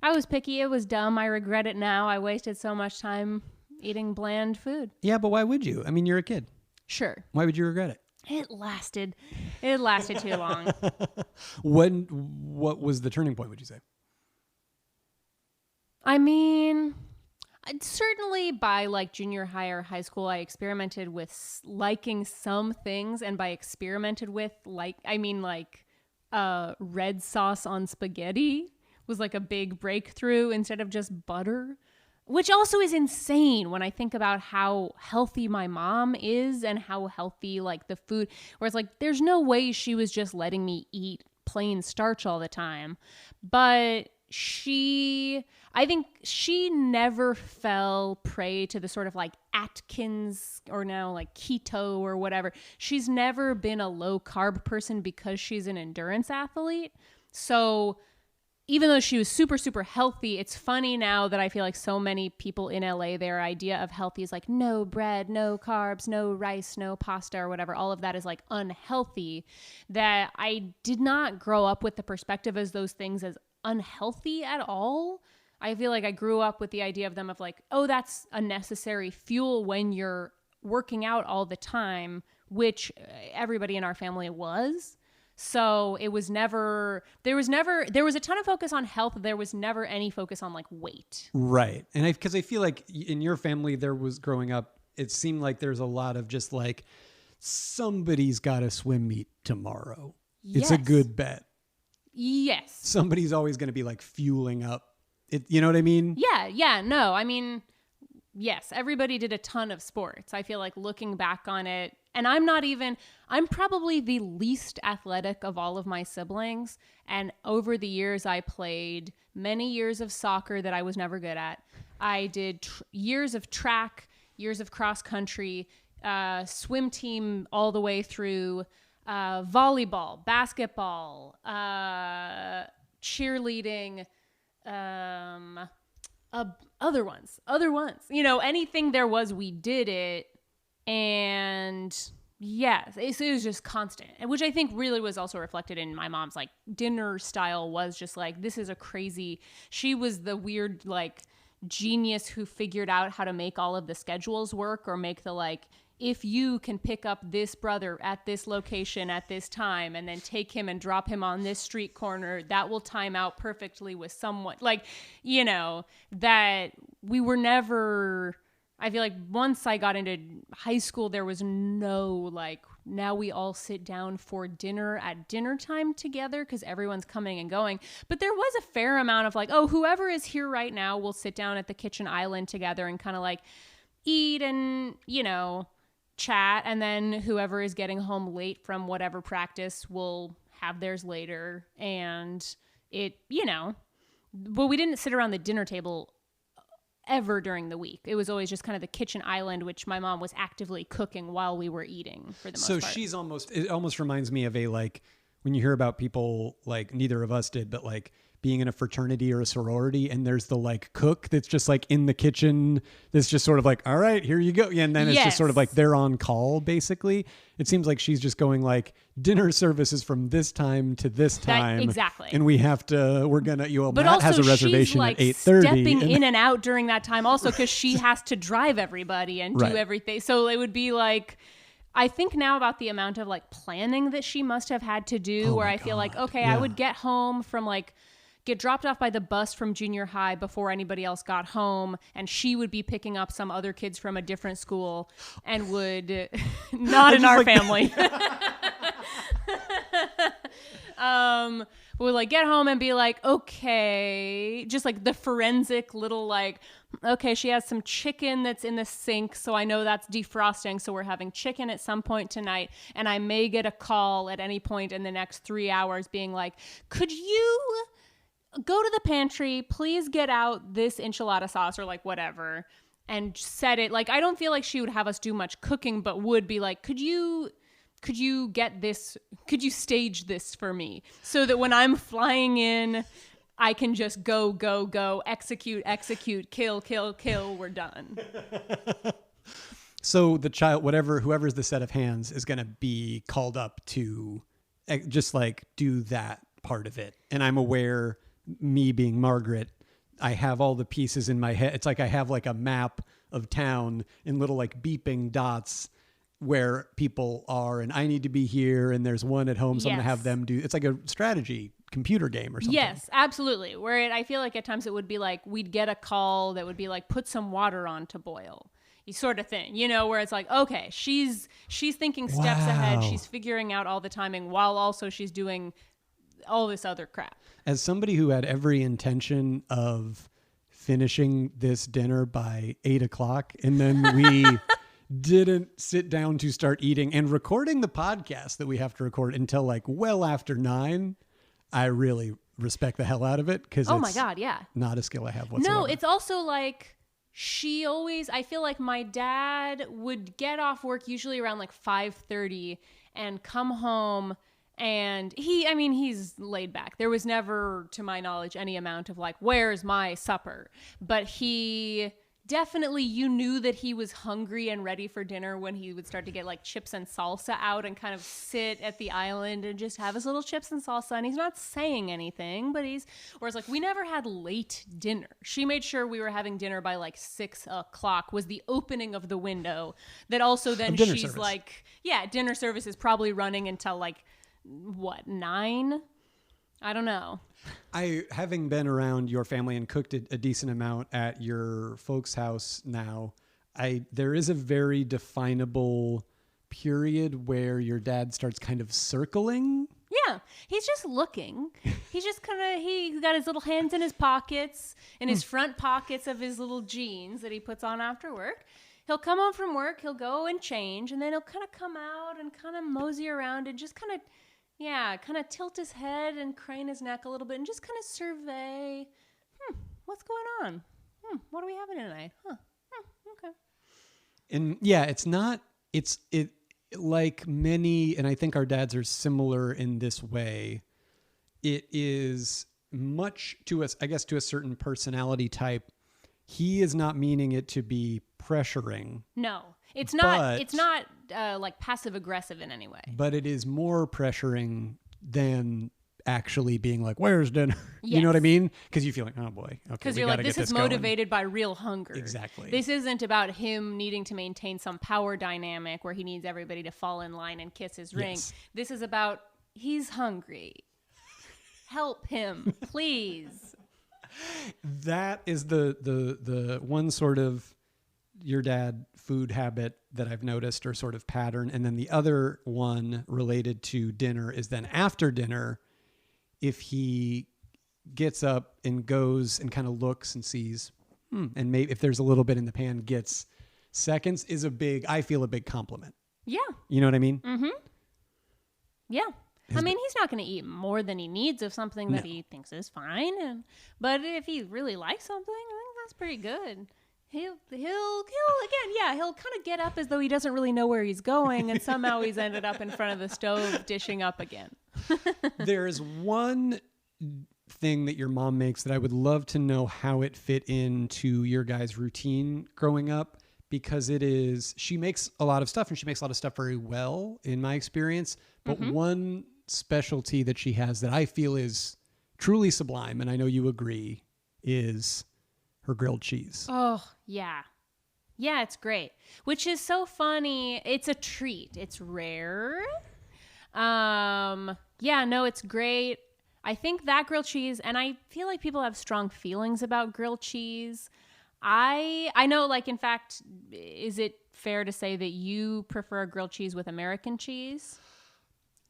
I was picky. It was dumb. I regret it now. I wasted so much time eating bland food. Yeah, but why would you? I mean, you're a kid. Sure. Why would you regret it? It lasted too long. What was the turning point, would you say? I mean, certainly by like junior high or high school, I experimented with liking some things. And by experimented with, I mean red sauce on spaghetti was like a big breakthrough instead of just butter, which also is insane when I think about how healthy my mom is and how healthy like the food, where it's like, there's no way she was just letting me eat plain starch all the time. But I think she never fell prey to the sort of like Atkins or now like keto or whatever. She's never been a low carb person because she's an endurance athlete. So even though she was super, super healthy, it's funny now that I feel like so many people in LA, their idea of healthy is like no bread, no carbs, no rice, no pasta or whatever. All of that is like unhealthy, that I did not grow up with the perspective as those things as unhealthy at all. I feel like I grew up with the idea of them of like, oh, that's a necessary fuel when you're working out all the time, which everybody in our family was. So it was never, there was a ton of focus on health. There was never any focus on like weight. Right. And because I feel like in your family, there was growing up, it seemed like there's a lot of just like, somebody's got a swim meet tomorrow. Yes. It's a good bet. Yes. Somebody's always going to be like fueling up it. You know what I mean? Yeah. No, I mean, yes, everybody did a ton of sports. I feel like looking back on it, and I'm probably the least athletic of all of my siblings. And over the years, I played many years of soccer that I was never good at. I did years of track, years of cross country, swim team all the way through, volleyball, basketball, cheerleading, other ones, anything there was, we did it. And yes, it was just constant, which I think really was also reflected in my mom's like dinner style was just like, this is a crazy, she was the weird like genius who figured out how to make all of the schedules work or make the like, if you can pick up this brother at this location at this time and then take him and drop him on this street corner, that will time out perfectly with someone like, that we were never, I feel like once I got into high school, there was no like, now we all sit down for dinner at dinner time together because everyone's coming and going. But there was a fair amount of like, oh, whoever is here right now will sit down at the kitchen island together and kind of like eat and, chat. And then whoever is getting home late from whatever practice will have theirs later. And but we didn't sit around the dinner table ever during the week. It was always just kind of the kitchen island, which my mom was actively cooking while we were eating for the most part. So it almost reminds me of a, like, when you hear about people, like neither of us did, but like being in a fraternity or a sorority, and there's the like cook that's just like in the kitchen that's just sort of like, all right, here you go. Yeah, and then it's just sort of like they're on call basically. It seems like she's just going like, dinner service is from this time to this time. Exactly. And we're gonna, but Matt has a reservation like at 8:30. Stepping in and out during that time also because she has to drive everybody and do everything. So it would be like, I think now about the amount of like planning that she must have had to do where I feel like, okay, I would get home from like, get dropped off by the bus from junior high before anybody else got home, and she would be picking up some other kids from a different school and would not in our family. Would like get home and be like, okay, just like the forensic little like, okay, she has some chicken that's in the sink, so I know that's defrosting, so we're having chicken at some point tonight, and I may get a call at any point in the next 3 hours being like, could you go to the pantry, please get out this enchilada sauce or like whatever, and set it. Like, I don't feel like she would have us do much cooking, but would be like, could you get this, could you stage this for me so that when I'm flying in, I can just go, execute, kill, we're done. So the child, whoever's the set of hands is going to be called up to just like do that part of it. And I'm aware, me being Margaret, I have all the pieces in my head. It's like I have like a map of town in little like beeping dots where people are, and I need to be here, and there's one at home, so I'm going to have them do. It's like a strategy computer game or something. Yes, absolutely. I feel like at times it would be like we'd get a call that would be like, put some water on to boil, sort of thing, where it's like, okay, she's thinking steps ahead. She's figuring out all the timing while also she's doing all this other crap. As somebody who had every intention of finishing this dinner by 8:00, and then we didn't sit down to start eating and recording the podcast that we have to record until like well after 9, I really respect the hell out of it, because oh my God, yeah, not a skill I have whatsoever. No, it's also like I feel like my dad would get off work usually around like 5:30 and come home. And he's laid back. There was never, to my knowledge, any amount of like, where's my supper? But he definitely, you knew that he was hungry and ready for dinner when he would start to get like chips and salsa out and kind of sit at the island and just have his little chips and salsa. And he's not saying anything, but whereas like we never had late dinner. She made sure we were having dinner by like 6:00 was the opening of the window. That also then she's service. Like, yeah, dinner service is probably running until like, 9? I don't know. Having been around your family and cooked a decent amount at your folks' house now, there is a very definable period where your dad starts kind of circling. Yeah, he's just looking. He's just he got his little hands in his pockets, in his front pockets of his little jeans that he puts on after work. He'll come home from work, he'll go and change, and then he'll kind of come out and kind of mosey around and just kind of tilt his head and crane his neck a little bit and just kind of survey. What's going on? What are we having tonight? Okay. And yeah, it's like many, and I think our dads are similar in this way. It is much to us, I guess, to a certain personality type. He is not meaning it to be pressuring. No, it's not. It's not like passive aggressive in any way. But it is more pressuring than actually being like, "Where's dinner?" Yes. You know what I mean? Because you feel like, "Oh boy," okay. Because you're like, "This is motivated by real hunger." Exactly. This isn't about him needing to maintain some power dynamic where he needs everybody to fall in line and kiss his ring. Yes. This is about he's hungry. Help him, please. That is the one sort of your dad food habit that I've noticed, or sort of pattern. And then the other one related to dinner is then after dinner, if he gets up and goes and kind of looks and sees, and maybe if there's a little bit in the pan, gets seconds, is I feel a big compliment. Yeah. You know what I mean? Mm-hmm. Yeah. He's not going to eat more than he needs of something that he thinks is fine. But if he really likes something, I think that's pretty good. He'll kind of get up as though he doesn't really know where he's going, and somehow he's ended up in front of the stove dishing up again. There is one thing that your mom makes that I would love to know how it fit into your guys' routine growing up, because she makes a lot of stuff and she makes a lot of stuff very well in my experience. But one specialty that she has that I feel is truly sublime, and I know you agree, is her grilled cheese. Oh, yeah. Yeah, it's great. Which is so funny. It's a treat. It's rare. Yeah, no, it's great. I think that grilled cheese, and I feel like people have strong feelings about grilled cheese. I know, like, in fact, is it fair to say that you prefer grilled cheese with American cheese?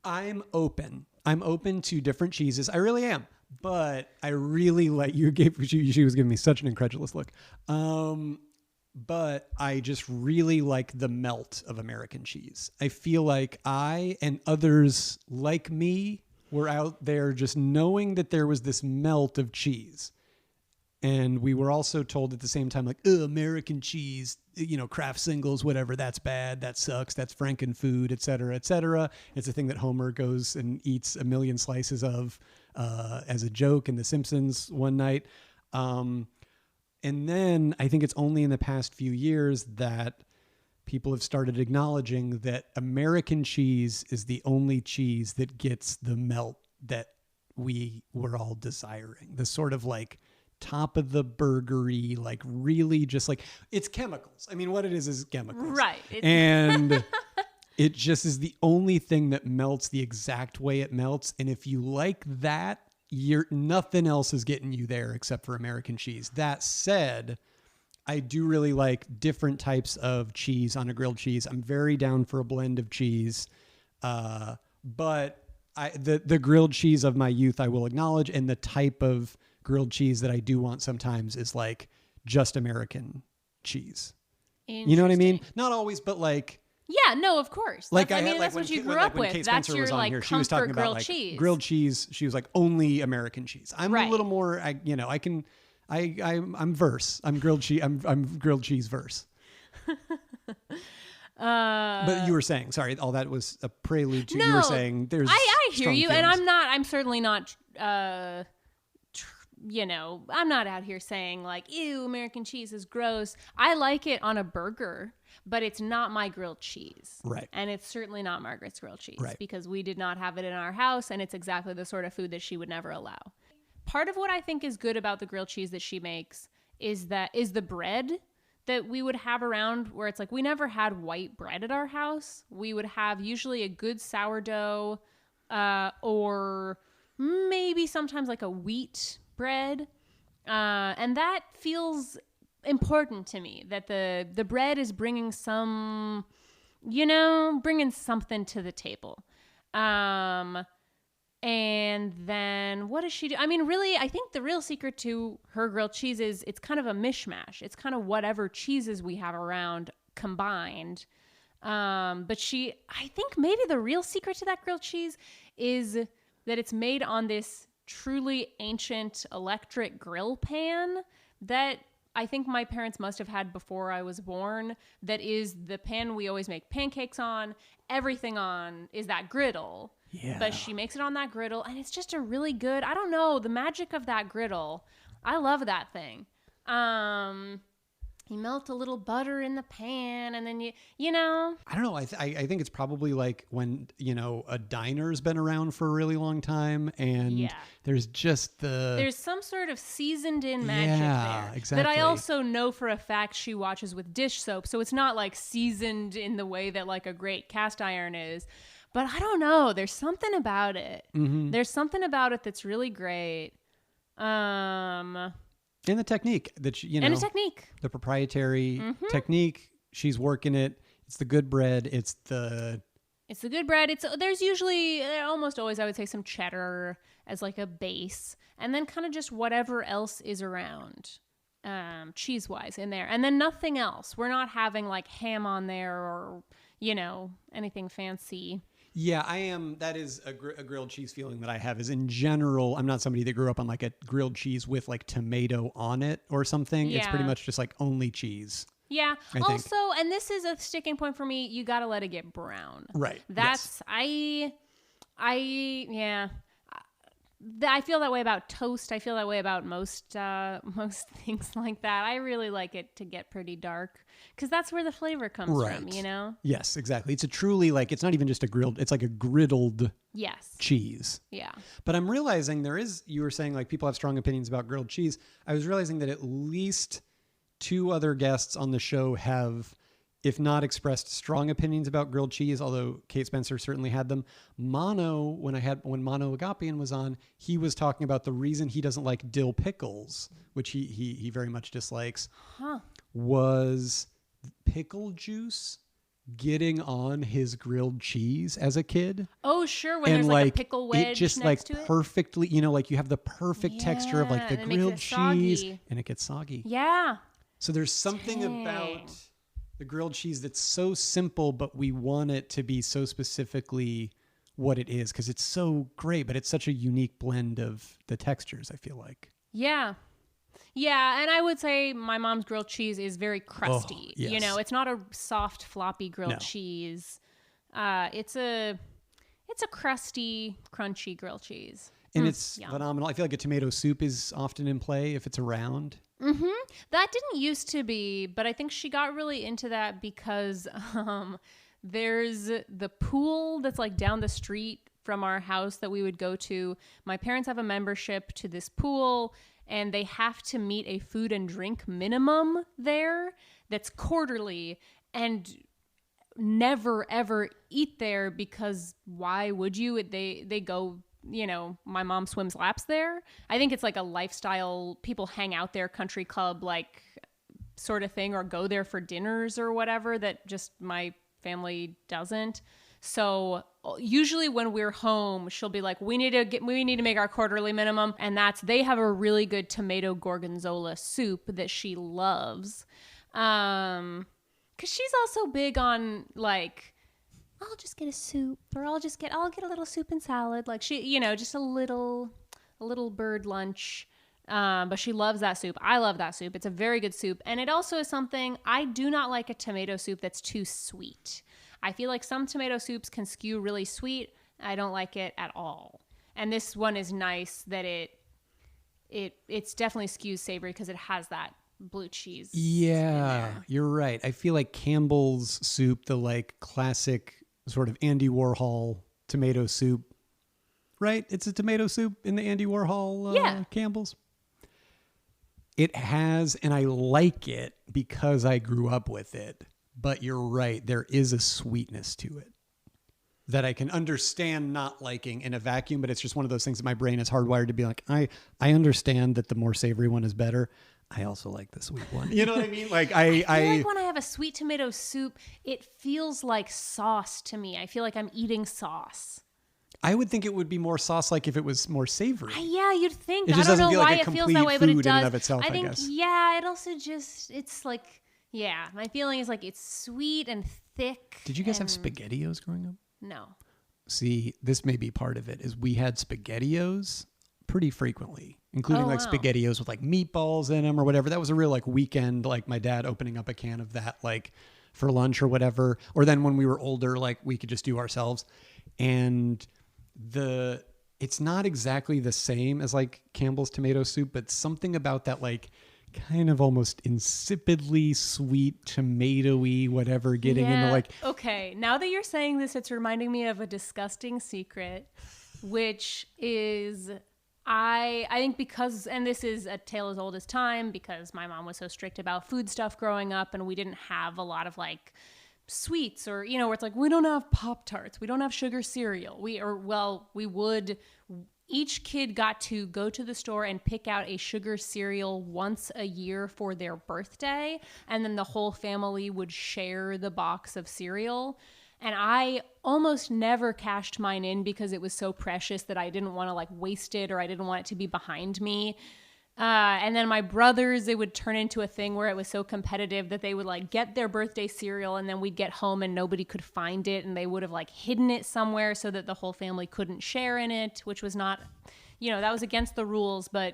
I'm open to different cheeses. I really am. But I really like, she was giving me such an incredulous look. But I just really like the melt of American cheese. I feel like I and others like me were out there just knowing that there was this melt of cheese. And we were also told at the same time, like, American cheese, Kraft singles, whatever, that's bad, that sucks, that's Frankenfood, et cetera, et cetera. It's a thing that Homer goes and eats a million slices of as a joke in The Simpsons one night. And then I think it's only in the past few years that people have started acknowledging that American cheese is the only cheese that gets the melt that we were all desiring. The sort of like top of the burgery, like really just like, it's chemicals. I mean, what it is chemicals. Right. And it just is the only thing that melts the exact way it melts. And if you like that, nothing else is getting you there except for American cheese. That said, I do really like different types of cheese on a grilled cheese. I'm very down for a blend of cheese. But the grilled cheese of my youth, I will acknowledge. And the type of grilled cheese that I do want sometimes is like just American cheese. You know what I mean? Not always, but like, yeah, no, of course. Like that's what you grew up with. That's your like here, she was talking about like cheese. Grilled cheese. She was like only American cheese. I'm a little more, I'm verse. I'm grilled cheese. I'm grilled cheese verse. But you were saying, sorry, all that was a prelude to you were saying there's. I hear you, feelings. and I'm certainly not. I'm not out here saying like, ew, American cheese is gross. I like it on a burger, but it's not my grilled cheese. Right. And it's certainly not Margaret's grilled cheese because we did not have it in our house, and it's exactly the sort of food that she would never allow. Part of what I think is good about the grilled cheese that she makes is the bread that we would have around, where it's like we never had white bread at our house. We would have usually a good sourdough or maybe sometimes like a wheat bread. And that feels important to me, that the bread is bringing something to the table. And then what does she do? I mean, really, I think the real secret to her grilled cheese is it's kind of a mishmash. It's kind of whatever cheeses we have around combined. But I think maybe the real secret to that grilled cheese is that it's made on this truly ancient electric grill pan that I think my parents must have had before I was born. That is the pan we always make pancakes on. Everything on is that griddle. Yeah. But she makes it on that griddle, and it's just a really good, I don't know, the magic of that griddle. I love that thing. You melt a little butter in the pan, and then you know. I don't know. I think it's probably like when, a diner's been around for a really long time, and there's some sort of seasoned in magic there. Exactly. That I also know for a fact she watches with dish soap, so it's not like seasoned in the way that like a great cast iron is. But I don't know. There's something about it. Mm-hmm. There's something about it that's really great. And the technique that and a technique, the proprietary technique. She's working it. It's the good bread. It's the good bread. There's usually, almost always, I would say, some cheddar as like a base, and then kind of just whatever else is around, cheese wise in there, and then nothing else. We're not having like ham on there or anything fancy. Yeah, I am. That is a grilled cheese feeling that I have. Is in general, I'm not somebody that grew up on like a grilled cheese with like tomato on it or something. Yeah. It's pretty much just like only cheese. Yeah. Also, and this is a sticking point for me, you got to let it get brown. Right. That's, yes. I feel that way about toast. I feel that way about most things like that. I really like it to get pretty dark because that's where the flavor comes from, you know? Yes, exactly. It's a truly like, it's not even just a grilled, it's like a griddled cheese. Yeah. But I'm realizing you were saying like people have strong opinions about grilled cheese. I was realizing that at least 2 other guests on the show have, if not expressed strong opinions about grilled cheese, although Kate Spencer certainly had them. Mono, when Mono Agapian was on, he was talking about the reason he doesn't like dill pickles, which he very much dislikes, was pickle juice getting on his grilled cheese as a kid. Oh, sure. When there's like a pickle wedge it just next like to it. perfectly, you know, like you have the perfect texture of like the grilled cheese and it gets soggy. Yeah. So there's something about the grilled cheese that's so simple, but we want it to be so specifically what it is because it's so great, but it's such a unique blend of the textures, I feel like. Yeah. Yeah, and I would say my mom's grilled cheese is very crusty. Yes. You know, it's not a soft, floppy grilled cheese. It's a crusty, crunchy grilled cheese. And it's phenomenal. I feel like a tomato soup is often in play if it's around. Mm-hmm. That didn't used to be, but I think she got really into that because there's the pool that's like down the street from our house that we would go to. My parents have a membership to this pool, and they have to meet a food and drink minimum there that's quarterly, and never ever eat there because why would you? They go, you know, my mom swims laps there. I think it's like a lifestyle, people hang out there, country club like sort of thing, or go there for dinners or whatever, that just my family doesn't. So usually when we're home, she'll be like, we need to make our quarterly minimum. And they have a really good tomato gorgonzola soup that she loves. 'Cause she's also big on like, I'll just get a soup, or I'll get a little soup and salad. Like she, you know, just a little bird lunch. But she loves that soup. I love that soup. It's a very good soup. And it also is something, I do not like a tomato soup that's too sweet. I feel like some tomato soups can skew really sweet. I don't like it at all. And this one is nice that it's definitely skews savory because it has that blue cheese. Yeah, you're right. I feel like Campbell's soup, the like classic sort of Andy Warhol tomato soup, right? It's a tomato soup in the Andy Warhol Campbell's. It has, and I like it because I grew up with it. But you're right. There is a sweetness to it that I can understand not liking in a vacuum, but it's just one of those things that my brain is hardwired to be like, I understand that the more savory one is better. I also like the sweet one. You know what I mean? Like I feel like when I have a sweet tomato soup, it feels like sauce to me. I feel like I'm eating sauce. I would think it would be more sauce-like if it was more savory. Yeah, you'd think. It just I don't know like why it feels that way, but it does. In and of itself, I think, guess. Yeah, it also just, it's like, yeah, my feeling is like it's sweet and thick. Did you guys have SpaghettiOs growing up? No. See, this may be part of it, is we had SpaghettiOs pretty frequently, including SpaghettiOs with like meatballs in them or whatever. That was a real like weekend, like my dad opening up a can of that like for lunch or whatever. Or then when we were older, like we could just do ourselves. And it's not exactly the same as like Campbell's tomato soup, but something about that like kind of almost insipidly sweet, tomatoey, whatever, getting into like... Okay, now that you're saying this, it's reminding me of a disgusting secret, which is... I think because, and this is a tale as old as time, because my mom was so strict about food stuff growing up, and we didn't have a lot of like sweets or, you know, where it's like, we don't have Pop-Tarts, we don't have sugar cereal. We would... Each kid got to go to the store and pick out a sugar cereal once a year for their birthday. And then the whole family would share the box of cereal. And I almost never cashed mine in because it was so precious that I didn't want to like waste it, or I didn't want it to be behind me. And then my brothers, it would turn into a thing where it was so competitive that they would like get their birthday cereal, and then we'd get home and nobody could find it, and they would have like hidden it somewhere so that the whole family couldn't share in it, which was not, you know, that was against the rules. But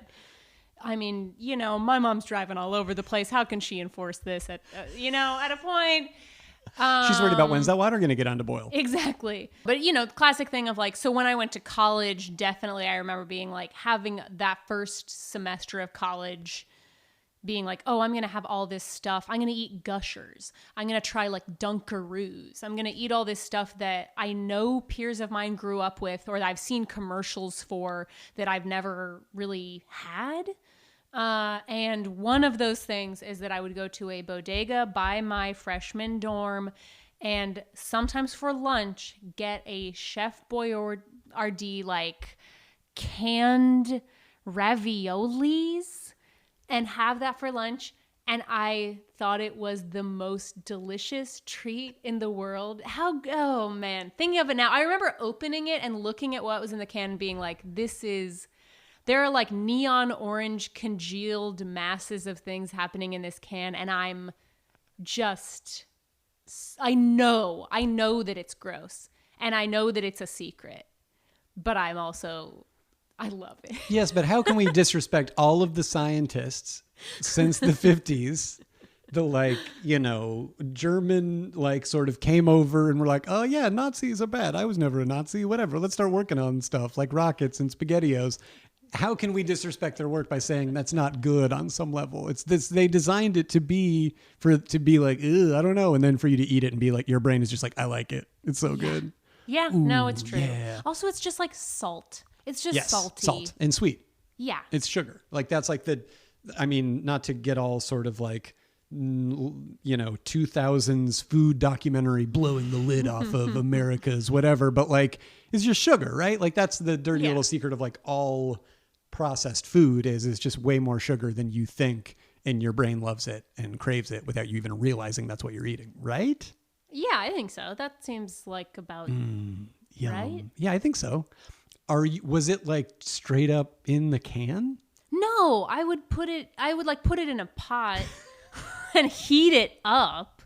I mean, you know, my mom's driving all over the place. How can she enforce this at a point? She's worried about when's that water going to get on to boil. Exactly. But, the classic thing of like, so when I went to college, definitely I remember being like having that first semester of college being like, oh, I'm going to have all this stuff. I'm going to eat Gushers. I'm going to try like Dunkaroos. I'm going to eat all this stuff that I know peers of mine grew up with or that I've seen commercials for that I've never really had. And one of those things is that I would go to a bodega by my freshman dorm and sometimes for lunch get a Chef Boyardee like canned raviolis and have that for lunch. And I thought it was the most delicious treat in the world. Oh man, thinking of it now, I remember opening it and looking at what was in the can and being like, there are like neon orange congealed masses of things happening in this can. And I know that it's gross and I know that it's a secret, but I love it. Yes, but how can we disrespect all of the scientists since the 50s? The German sort of came over and were like, oh yeah, Nazis are bad. I was never a Nazi, whatever. Let's start working on stuff like rockets and SpaghettiOs. How can we disrespect their work by saying that's not good on some level? It's this, they designed it to be like, I don't know. And then for you to eat it and be like, your brain is just like, I like it. It's so good. Yeah, Ooh, no, it's true. Yeah. Also, it's just like salt. It's just salty. Salt and sweet. Yeah. It's sugar. Like that's like not to get all sort of like, 2000s food documentary blowing the lid off of America's whatever, but like it's just sugar, right? Like that's the dirty little secret of like all processed food is just way more sugar than you think, and your brain loves it and craves it without you even realizing that's what you're eating, right? Yeah, I think so. That seems like about right? Yeah, I think so. Was it like straight up in the can? No, I would put it in a pot and heat it up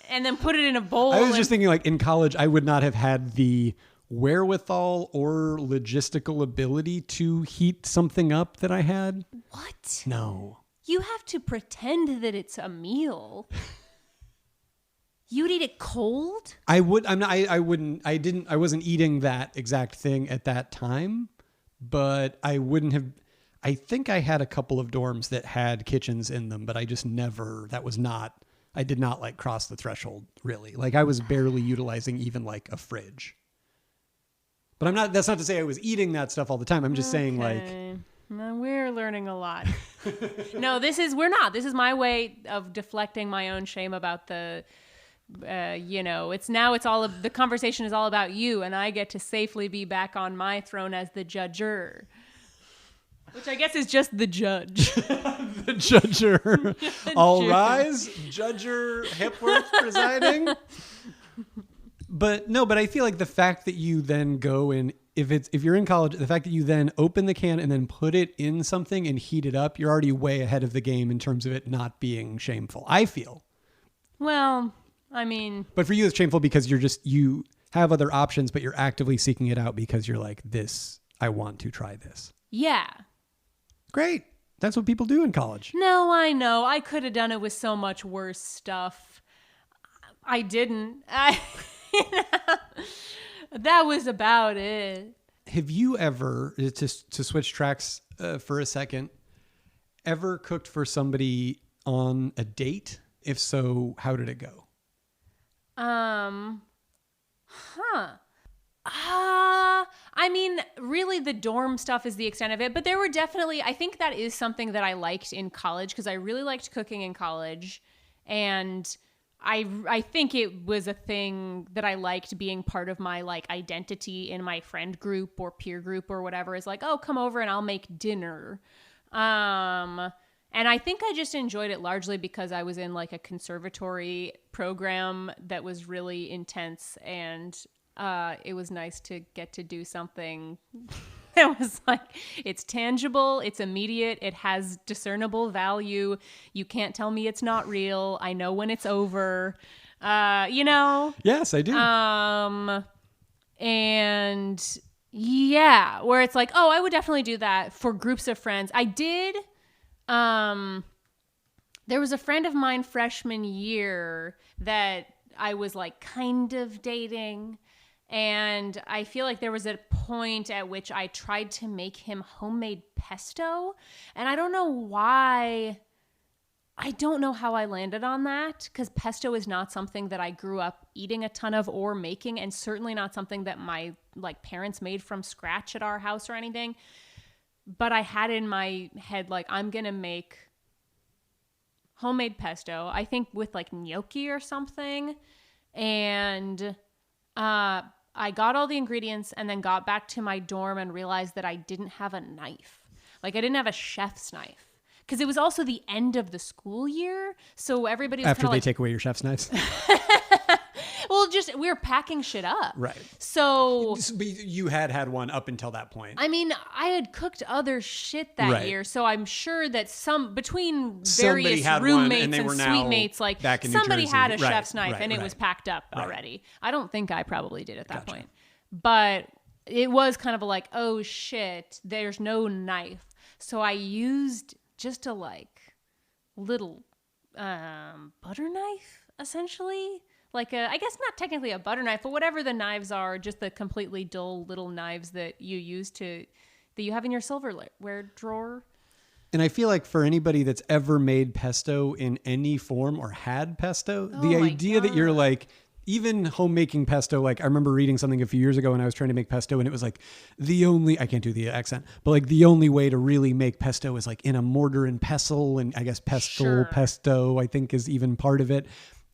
and then put it in a bowl. I was just thinking like in college, I would not have had the wherewithal or logistical ability to heat something up that I had. What? No. You have to pretend that it's a meal. You'd eat it cold? I wasn't eating that exact thing at that time, but I wouldn't have. I think I had a couple of dorms that had kitchens in them, but I just never, I did not like cross the threshold really. Like I was barely utilizing even like a fridge. But that's not to say I was eating that stuff all the time. I'm just saying like. No, we're learning a lot. We're not. This is my way of deflecting my own shame about the, the conversation is all about you and I get to safely be back on my throne as the judger. Which I guess is just the judge. The judger. All rise. Judger Hepworth presiding. But I feel like the fact that you then go and if you're in college, the fact that you then open the can and then put it in something and heat it up, you're already way ahead of the game in terms of it not being shameful. I feel. Well, I mean. But for you, it's shameful because you have other options, but you're actively seeking it out because you're like, I want to try this. Yeah. Great. That's what people do in college. No, I know. I could have done it with so much worse stuff. I didn't. That was about it. Have you ever, to switch tracks for a second, ever cooked for somebody on a date? If so, how did it go? I mean, really the dorm stuff is the extent of it, but there were definitely, I think that is something that I liked in college because I really liked cooking in college. And I think it was a thing that I liked being part of my like identity in my friend group or peer group or whatever is like, oh, come over and I'll make dinner. And I think I just enjoyed it largely because I was in like a conservatory program that was really intense and it was nice to get to do something that was like, it's tangible, it's immediate, it has discernible value. You can't tell me it's not real. I know when it's over, Yes, I do. And yeah, where it's like, oh, I would definitely do that for groups of friends. I did. There was a friend of mine freshman year that I was like kind of dating. And I feel like there was a point at which I tried to make him homemade pesto. And I don't know why. I don't know how I landed on that, because pesto is not something that I grew up eating a ton of or making, and certainly not something that my like parents made from scratch at our house or anything. But I had in my head, like, I'm going to make homemade pesto, I think with like gnocchi or something. And I got all the ingredients and then got back to my dorm and realized that I didn't have a knife. Like, I didn't have a chef's knife. Because it was also the end of the school year, so everybody was after they like, take away your chef's knives. Well, just we were packing shit up, Right? So But you had one up until that point. I mean, I had cooked other shit that year, so I'm sure that between various roommates and suite-mates, like somebody had a chef's knife and it was packed up already. I don't think I probably did at that point, but it was kind of like, oh shit, there's no knife, so I used just a like little butter knife, essentially. Like I guess not technically a butter knife, but whatever the knives are, just the completely dull little knives that you have in your silverware drawer. And I feel like for anybody that's ever made pesto in any form or had pesto, the idea that you're like, even homemaking pesto, like I remember reading something a few years ago when I was trying to make pesto, and it was like I can't do the accent, but like the only way to really make pesto is like in a mortar and pestle, and I guess pesto, I think is even part of it.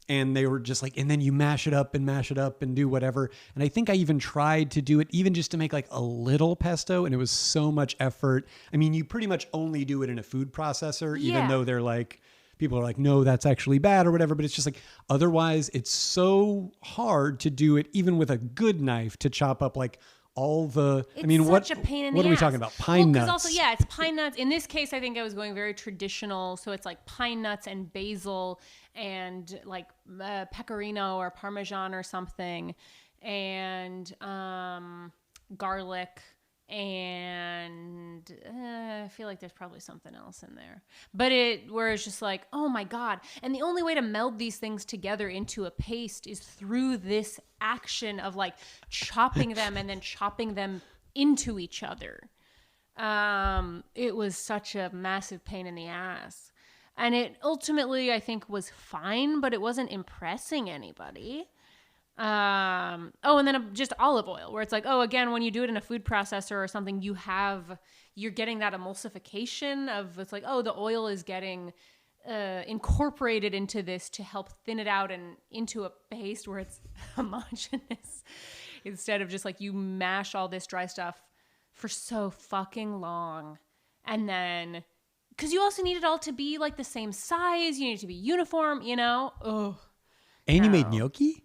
And they were just like, and then you mash it up and do whatever. And I think I even tried to do it even just to make like a little pesto, and it was so much effort. I mean, you pretty much only do it in a food processor, even though they're like, people are like, no, that's actually bad or whatever. But it's just like, otherwise it's so hard to do it even with a good knife to chop up like all the, such a pain in the ass. What are we talking about? Pine nuts. Also, it's pine nuts. In this case, I think I was going very traditional. So it's like pine nuts and basil and like pecorino or Parmesan or something, and garlic. And I feel like there's probably something else in there, but where it's just like, oh my God. And the only way to meld these things together into a paste is through this action of like chopping them and then chopping them into each other. It was such a massive pain in the ass, and it ultimately, I think, was fine, but it wasn't impressing anybody. And then just olive oil, where it's like, again, when you do it in a food processor or something, you're getting that emulsification of, it's like, the oil is getting incorporated into this to help thin it out and into a paste where it's homogeneous, instead of just like you mash all this dry stuff for so fucking long. And then, because you also need it all to be like the same size, you need it to be uniform, And you made gnocchi?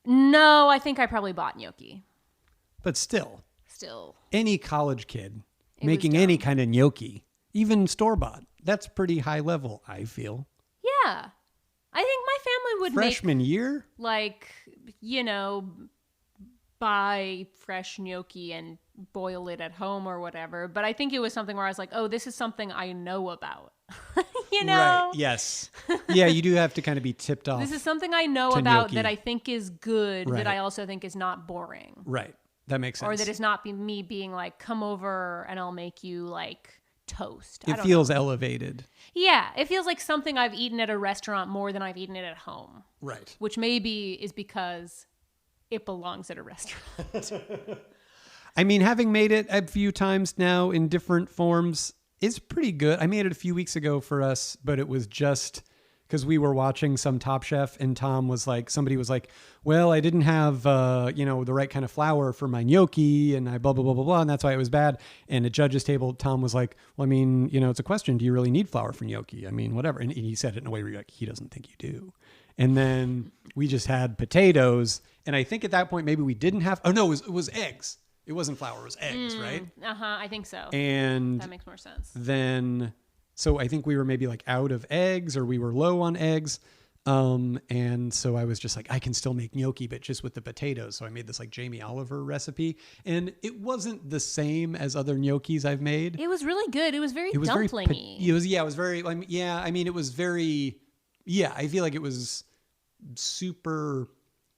No, I think I probably bought gnocchi. But still. Any college kid making any kind of gnocchi, even store-bought, that's pretty high level, I feel. Yeah. I think my family would Freshman year? Like, buy fresh gnocchi and boil it at home or whatever. But I think it was something where I was like, this is something I know about. Right, yes. Yeah, you do have to kind of be tipped off. This is something I know about that I think is good, that I also think is not boring. Right. That makes sense. Or that it's not me being like, come over and I'll make you like toast. It feels elevated. Yeah, it feels like something I've eaten at a restaurant more than I've eaten it at home. Right. Which maybe is because it belongs at a restaurant. I mean, having made it a few times now in different forms is pretty good. I made it a few weeks ago for us, but it was just because we were watching some Top Chef, and somebody was like, well, I didn't have, the right kind of flour for my gnocchi, and I blah, blah, blah, blah, blah, and that's why it was bad. And at judge's table, Tom was like, well, I mean, it's a question. Do you really need flour for gnocchi? I mean, whatever. And he said it in a way where you're like, he doesn't think you do. And then we just had potatoes. And I think at that point, maybe we didn't have, it was eggs. It wasn't flour, it was eggs, right? I think so. And that makes more sense. Then, so I think we were maybe like out of eggs, or we were low on eggs. And so I was just like, I can still make gnocchi, but just with the potatoes. So I made this like Jamie Oliver recipe, and it wasn't the same as other gnocchis I've made. It was really good. It was very dumplingy. I feel like it was super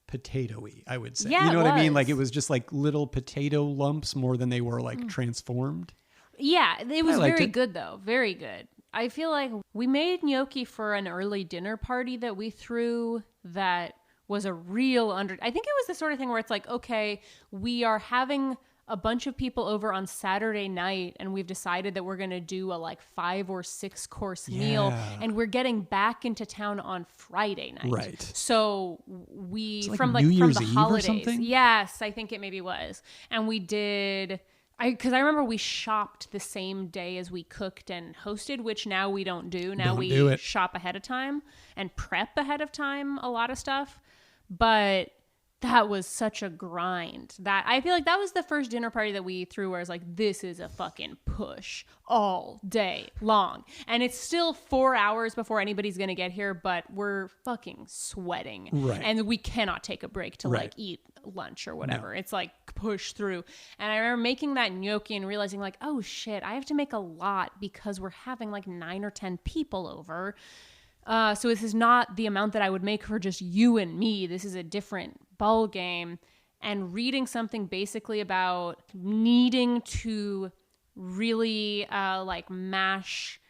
potato-y, I would say. Yeah, you know it what I mean? was. Like it was just like little potato lumps more than they were like transformed. Yeah, it was liked very it. good though. Very good. I feel like we made gnocchi for an early dinner party that we threw that was a real I think it was the sort of thing where it's like, okay, we are having a bunch of people over on Saturday night and we've decided that we're going to do a like 5 or 6 course meal and we're getting back into town on Friday night. Right. So we It's like from New Year's the Eve or holidays. something? Yes, I think it maybe was. And we did because I remember we shopped the same day as we cooked and hosted, which now we don't do. Now Don't we do it. shop ahead of time and prep ahead of time a lot of stuff. But that was such a grind. That I feel like that was the first dinner party that we threw where I was like, this is a fucking push all day long. And it's still 4 hours before anybody's going to get here, but we're fucking sweating. Right. And we cannot take a break to Right. like eat lunch or whatever. No. It's like push through. And I remember making that gnocchi and realizing like, oh shit, I have to make a lot because we're having like 9 or 10 people over. So this is not the amount that I would make for just you and me. This is a different ball game. And reading something basically about needing to really like mash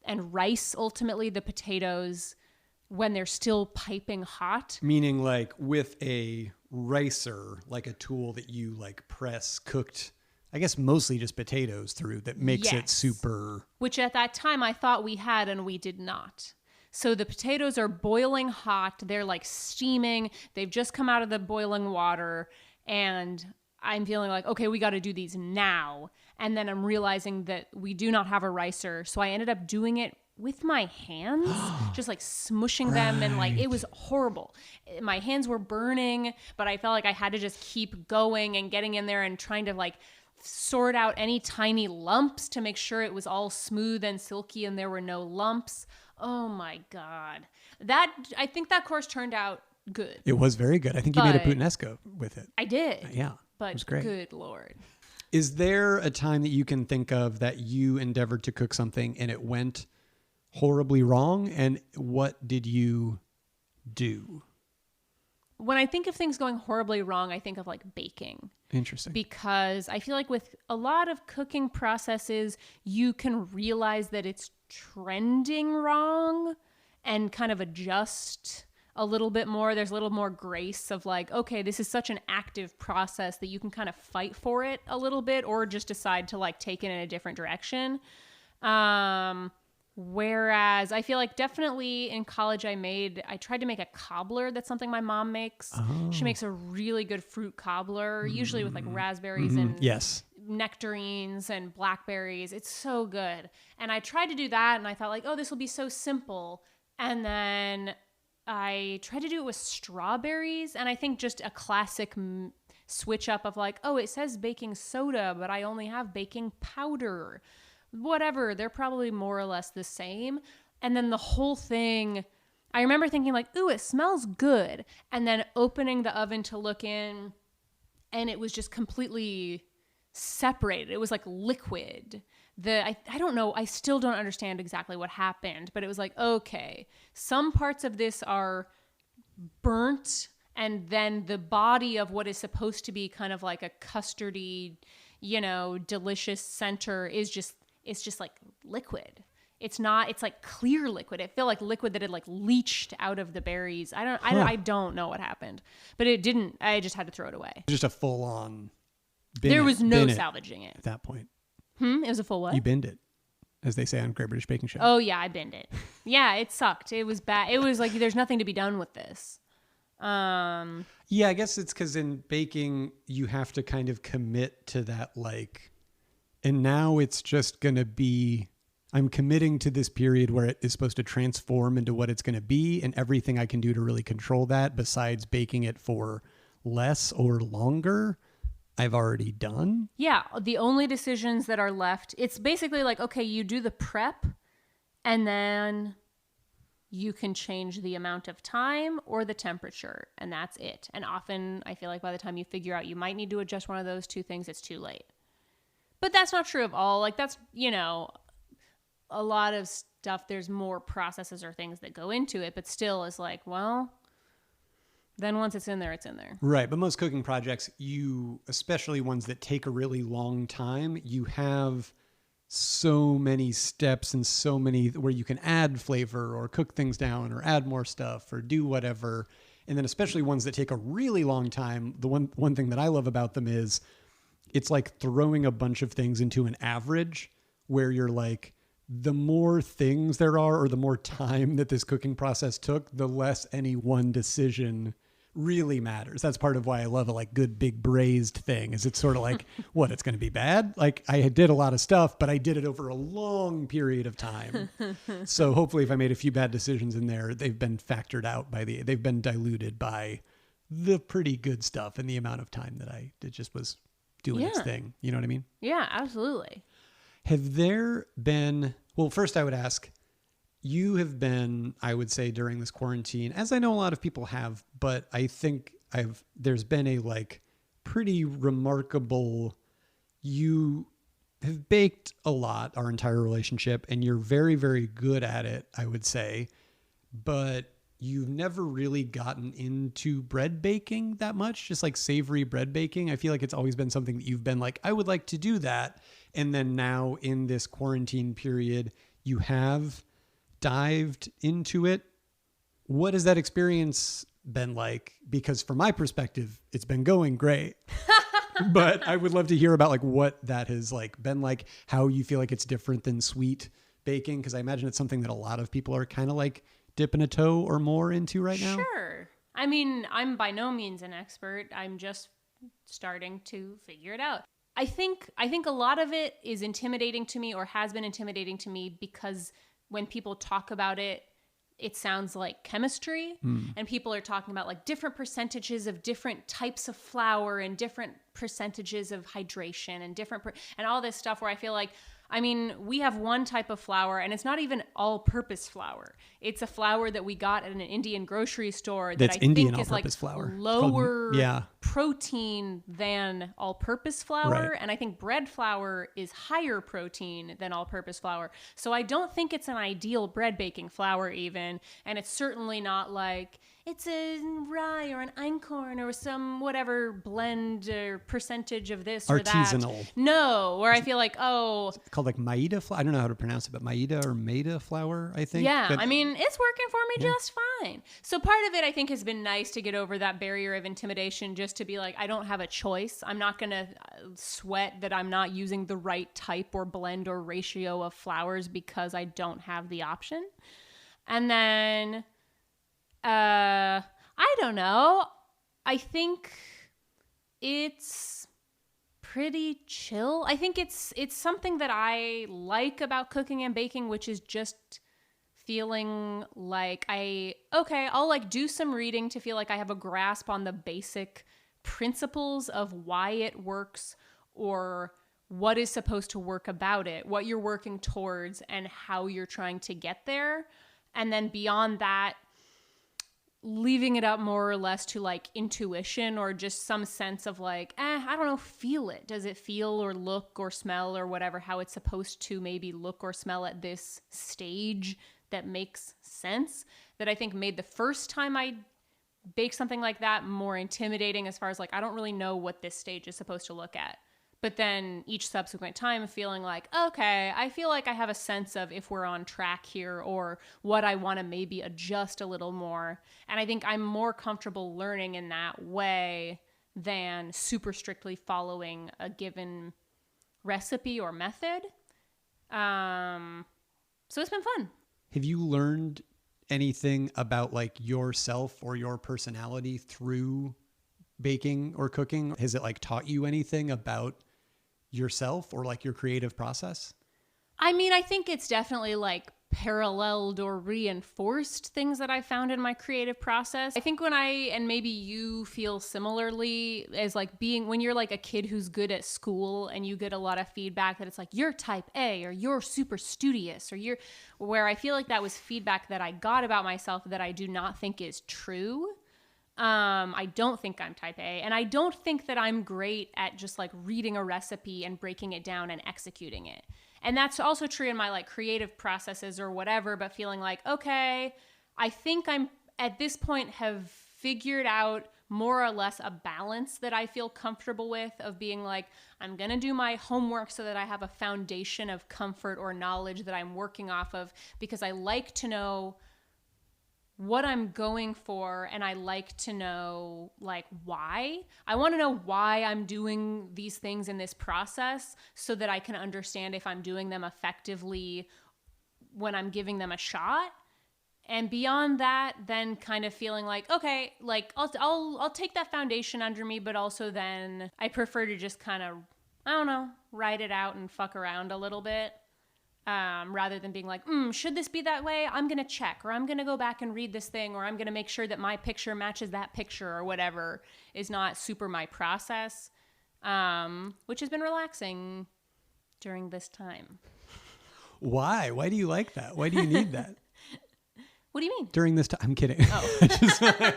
and rice ultimately the potatoes when they're still piping hot. Meaning like with a ricer, like a tool that you like press cooked, I guess mostly just potatoes through that makes it Yes. super. Which at that time I thought we had and we did not. So the potatoes are boiling hot. They're like steaming. They've just come out of the boiling water. And I'm feeling like, okay, we got to do these now. And then I'm realizing that we do not have a ricer. So I ended up doing it with my hands, just like smushing them. And like, it was horrible. My hands were burning, but I felt like I had to just keep going and getting in there and trying to like sort out any tiny lumps to make sure it was all smooth and silky and there were no lumps. Oh my God. I think that course turned out good. It was very good. I think you made a But- puttanesco with it. I did. Yeah. But it was great. good Lord. Is there a time that you can think of that you endeavored to cook something and it went horribly wrong? And what did you do? When I think of things going horribly wrong, I think of like baking. Interesting. Because I feel like with a lot of cooking processes, you can realize that it's trending wrong and kind of adjust a little bit more. There's a little more grace of like, okay, this is such an active process that you can kind of fight for it a little bit or just decide to like take it in a different direction. Whereas I feel like definitely in college I tried to make a cobbler. That's something my mom makes. Oh. She makes a really good fruit cobbler, usually with like raspberries and Yes. nectarines and blackberries. It's so good. And I tried to do that and I thought like, oh, this will be so simple. And then I tried to do it with strawberries. And I think just a classic switch up of like, oh, it says baking soda, but I only have baking powder. Whatever, they're probably more or less the same. And then the whole thing, I remember thinking like, ooh, it smells good. And then opening the oven to look in, and it was just completely separated. It was like liquid. I don't know, I still don't understand exactly what happened, but it was like, okay, some parts of this are burnt, and then the body of what is supposed to be kind of like a custardy, delicious center is just, it's just like liquid. It's not, it's like clear liquid. It felt like liquid that had like leached out of the berries. I don't know what happened, but it didn't, I just had to throw it away. Just a full on. There was no salvaging it. At that point. It was a full what? You binned it, as they say on Great British Baking Show. Oh yeah, I binned it. Yeah, it sucked. It was bad. It was like, there's nothing to be done with this. Yeah, I guess it's because in baking, you have to kind of commit to that, like, and now it's just going to be, I'm committing to this period where it is supposed to transform into what it's going to be, and everything I can do to really control that besides baking it for less or longer, I've already done. Yeah, the only decisions that are left, it's basically like, okay, you do the prep and then you can change the amount of time or the temperature, and that's it. And often I feel like by the time you figure out you might need to adjust one of those two things, it's too late. But that's not true of all. Like that's, a lot of stuff, there's more processes or things that go into it, but still is like, well, Then once it's in there, it's in there. Right. But most cooking projects, especially ones that take a really long time, you have so many steps and so many where you can add flavor or cook things down or add more stuff or do whatever. And then especially ones that take a really long time, the one thing that I love about them is it's like throwing a bunch of things into an average where you're like, the more things there are or the more time that this cooking process took, the less any one decision really matters. That's part of why I love a like good big braised thing is it's sort of like, what, it's going to be bad? Like I did a lot of stuff, but I did it over a long period of time. So hopefully if I made a few bad decisions in there, they've been factored out they've been diluted by the pretty good stuff and the amount of time that it just was doing its thing. You know what I mean? Yeah, absolutely. Have there been, well, first I would ask, you have been, I would say during this quarantine, as I know a lot of people have, but I think there's been a like pretty remarkable, you have baked a lot our entire relationship and you're very, very good at it, I would say, but you've never really gotten into bread baking that much, just like savory bread baking. I feel like it's always been something that you've been like, I would like to do that. And then now in this quarantine period, you have dived into it. What has that experience been like? Because from my perspective, it's been going great. But I would love to hear about like what that has like been like, how you feel like it's different than sweet baking. Because I imagine it's something that a lot of people are kind of like dipping a toe or more into right now. Sure. I mean, I'm by no means an expert. I'm just starting to figure it out. I think a lot of it is intimidating to me or has been intimidating to me because when people talk about it, it sounds like chemistry and people are talking about like different percentages of different types of flour and different percentages of hydration and and all this stuff where I feel like, I mean, we have one type of flour and it's not even all-purpose flour. It's a flour that we got at an Indian grocery store that I think is like flour. Lower protein than all-purpose flour. Right. And I think bread flour is higher protein than all-purpose flour. So I don't think it's an ideal bread baking flour even. And it's certainly not like it's a rye or an einkorn or some whatever blend or percentage of this or that. Artisanal. No, where I feel like, it's called like Maida flour. I don't know how to pronounce it, but Maida or Maida flour, I think. Yeah, I mean, it's working for me just fine. So part of it, I think, has been nice to get over that barrier of intimidation just to be like, I don't have a choice. I'm not going to sweat that I'm not using the right type or blend or ratio of flours because I don't have the option. And then I don't know. I think it's pretty chill. I think it's something that I like about cooking and baking, which is just feeling like I'll like do some reading to feel like I have a grasp on the basic principles of why it works or what is supposed to work about it, what you're working towards and how you're trying to get there. And then beyond that, leaving it up more or less to like intuition or just some sense of like, I don't know, feel it. Does it feel or look or smell or whatever, how it's supposed to maybe look or smell at this stage that makes sense? That I think made the first time I baked something like that more intimidating as far as like, I don't really know what this stage is supposed to look at. But then each subsequent time feeling like, okay, I feel like I have a sense of if we're on track here or what I want to maybe adjust a little more. And I think I'm more comfortable learning in that way than super strictly following a given recipe or method. So it's been fun. Have you learned anything about like yourself or your personality through baking or cooking? Has it like taught you anything about yourself or like your creative process? I mean, I think it's definitely like paralleled or reinforced things that I found in my creative process. I think and maybe you feel similarly as like when you're like a kid who's good at school and you get a lot of feedback that it's like, you're type A or you're super studious or where I feel like that was feedback that I got about myself that I do not think is true. I don't think I'm type A, and I don't think that I'm great at just like reading a recipe and breaking it down and executing it. And that's also true in my like creative processes or whatever, but feeling like, okay, I think I'm at this point have figured out more or less a balance that I feel comfortable with of being like, I'm going to do my homework so that I have a foundation of comfort or knowledge that I'm working off of, because I like to know what I'm going for, and I like to know like why. I want to know why I'm doing these things in this process so that I can understand if I'm doing them effectively when I'm giving them a shot. And beyond that, then kind of feeling like, okay, like I'll take that foundation under me, but also then I prefer to just kind of, I don't know, ride it out and fuck around a little bit. Rather than being like, should this be that way? I'm going to check, or I'm going to go back and read this thing, or I'm going to make sure that my picture matches that picture, or whatever is not super my process, which has been relaxing during this time. Why? Why do you like that? Why do you need that? What do you mean? During this time? I'm kidding. Oh.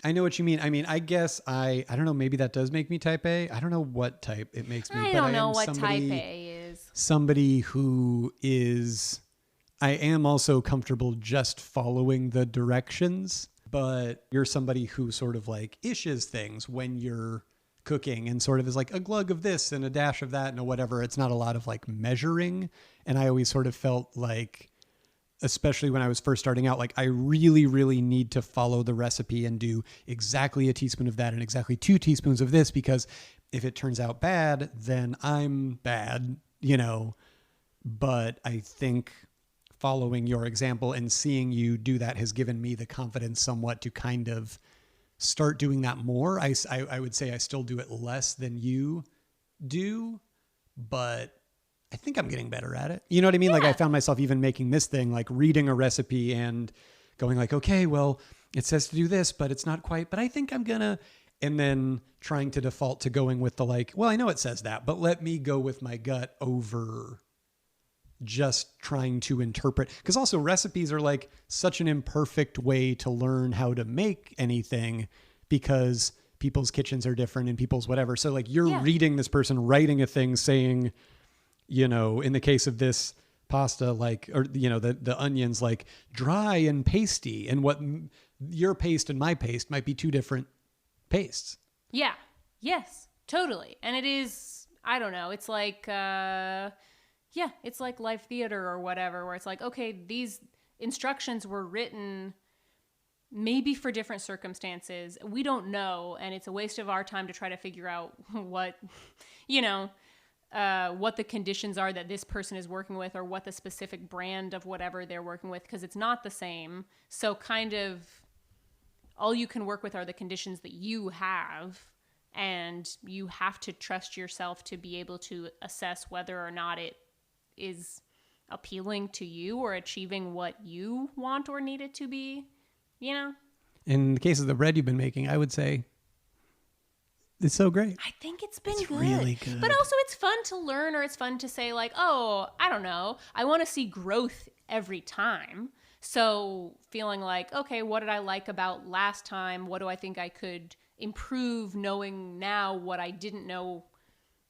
I know what you mean. I mean, I guess I don't know, maybe that does make me type A. I don't know what type it makes me. I don't know what type A is. Somebody who is, I am also comfortable just following the directions, but you're somebody who sort of like ishes things when you're cooking and sort of is like a glug of this and a dash of that and a whatever. It's not a lot of like measuring. And I always sort of felt like, especially when I was first starting out, like I really, really need to follow the recipe and do exactly a teaspoon of that and exactly 2 teaspoons of this, because if it turns out bad, then I'm bad, you know. But I think following your example and seeing you do that has given me the confidence somewhat to kind of start doing that more. I would say I still do it less than you do, but I think I'm getting better at it. You know what I mean? Yeah. Like I found myself even making this thing, like reading a recipe and going like, okay, well, it says to do this, but it's not quite, but I think I'm gonna, and then trying to default to going with the like, well, I know it says that, but let me go with my gut over just trying to interpret. Because also recipes are like such an imperfect way to learn how to make anything, because people's kitchens are different and people's whatever. So like you're reading this person writing a thing saying, you know, in the case of this pasta, like, or, you know, the onions, like dry and pasty, and what your paste and my paste might be 2 different pastes. Yeah. Yes, totally. And it is, I don't know. It's like, it's like live theater or whatever, where it's like, okay, these instructions were written maybe for different circumstances. We don't know. And it's a waste of our time to try to figure out what, you know, what the conditions are that this person is working with, or what the specific brand of whatever they're working with, because it's not the same. So kind of all you can work with are the conditions that you have, and you have to trust yourself to be able to assess whether or not it is appealing to you or achieving what you want or need it to be, you know? In the case of the bread you've been making, I would say it's so great. I think it's been good. Really good. But also it's fun to learn, or it's fun to say like, oh, I don't know, I want to see growth every time. So feeling like, okay, what did I like about last time? What do I think I could improve, knowing now what I didn't know,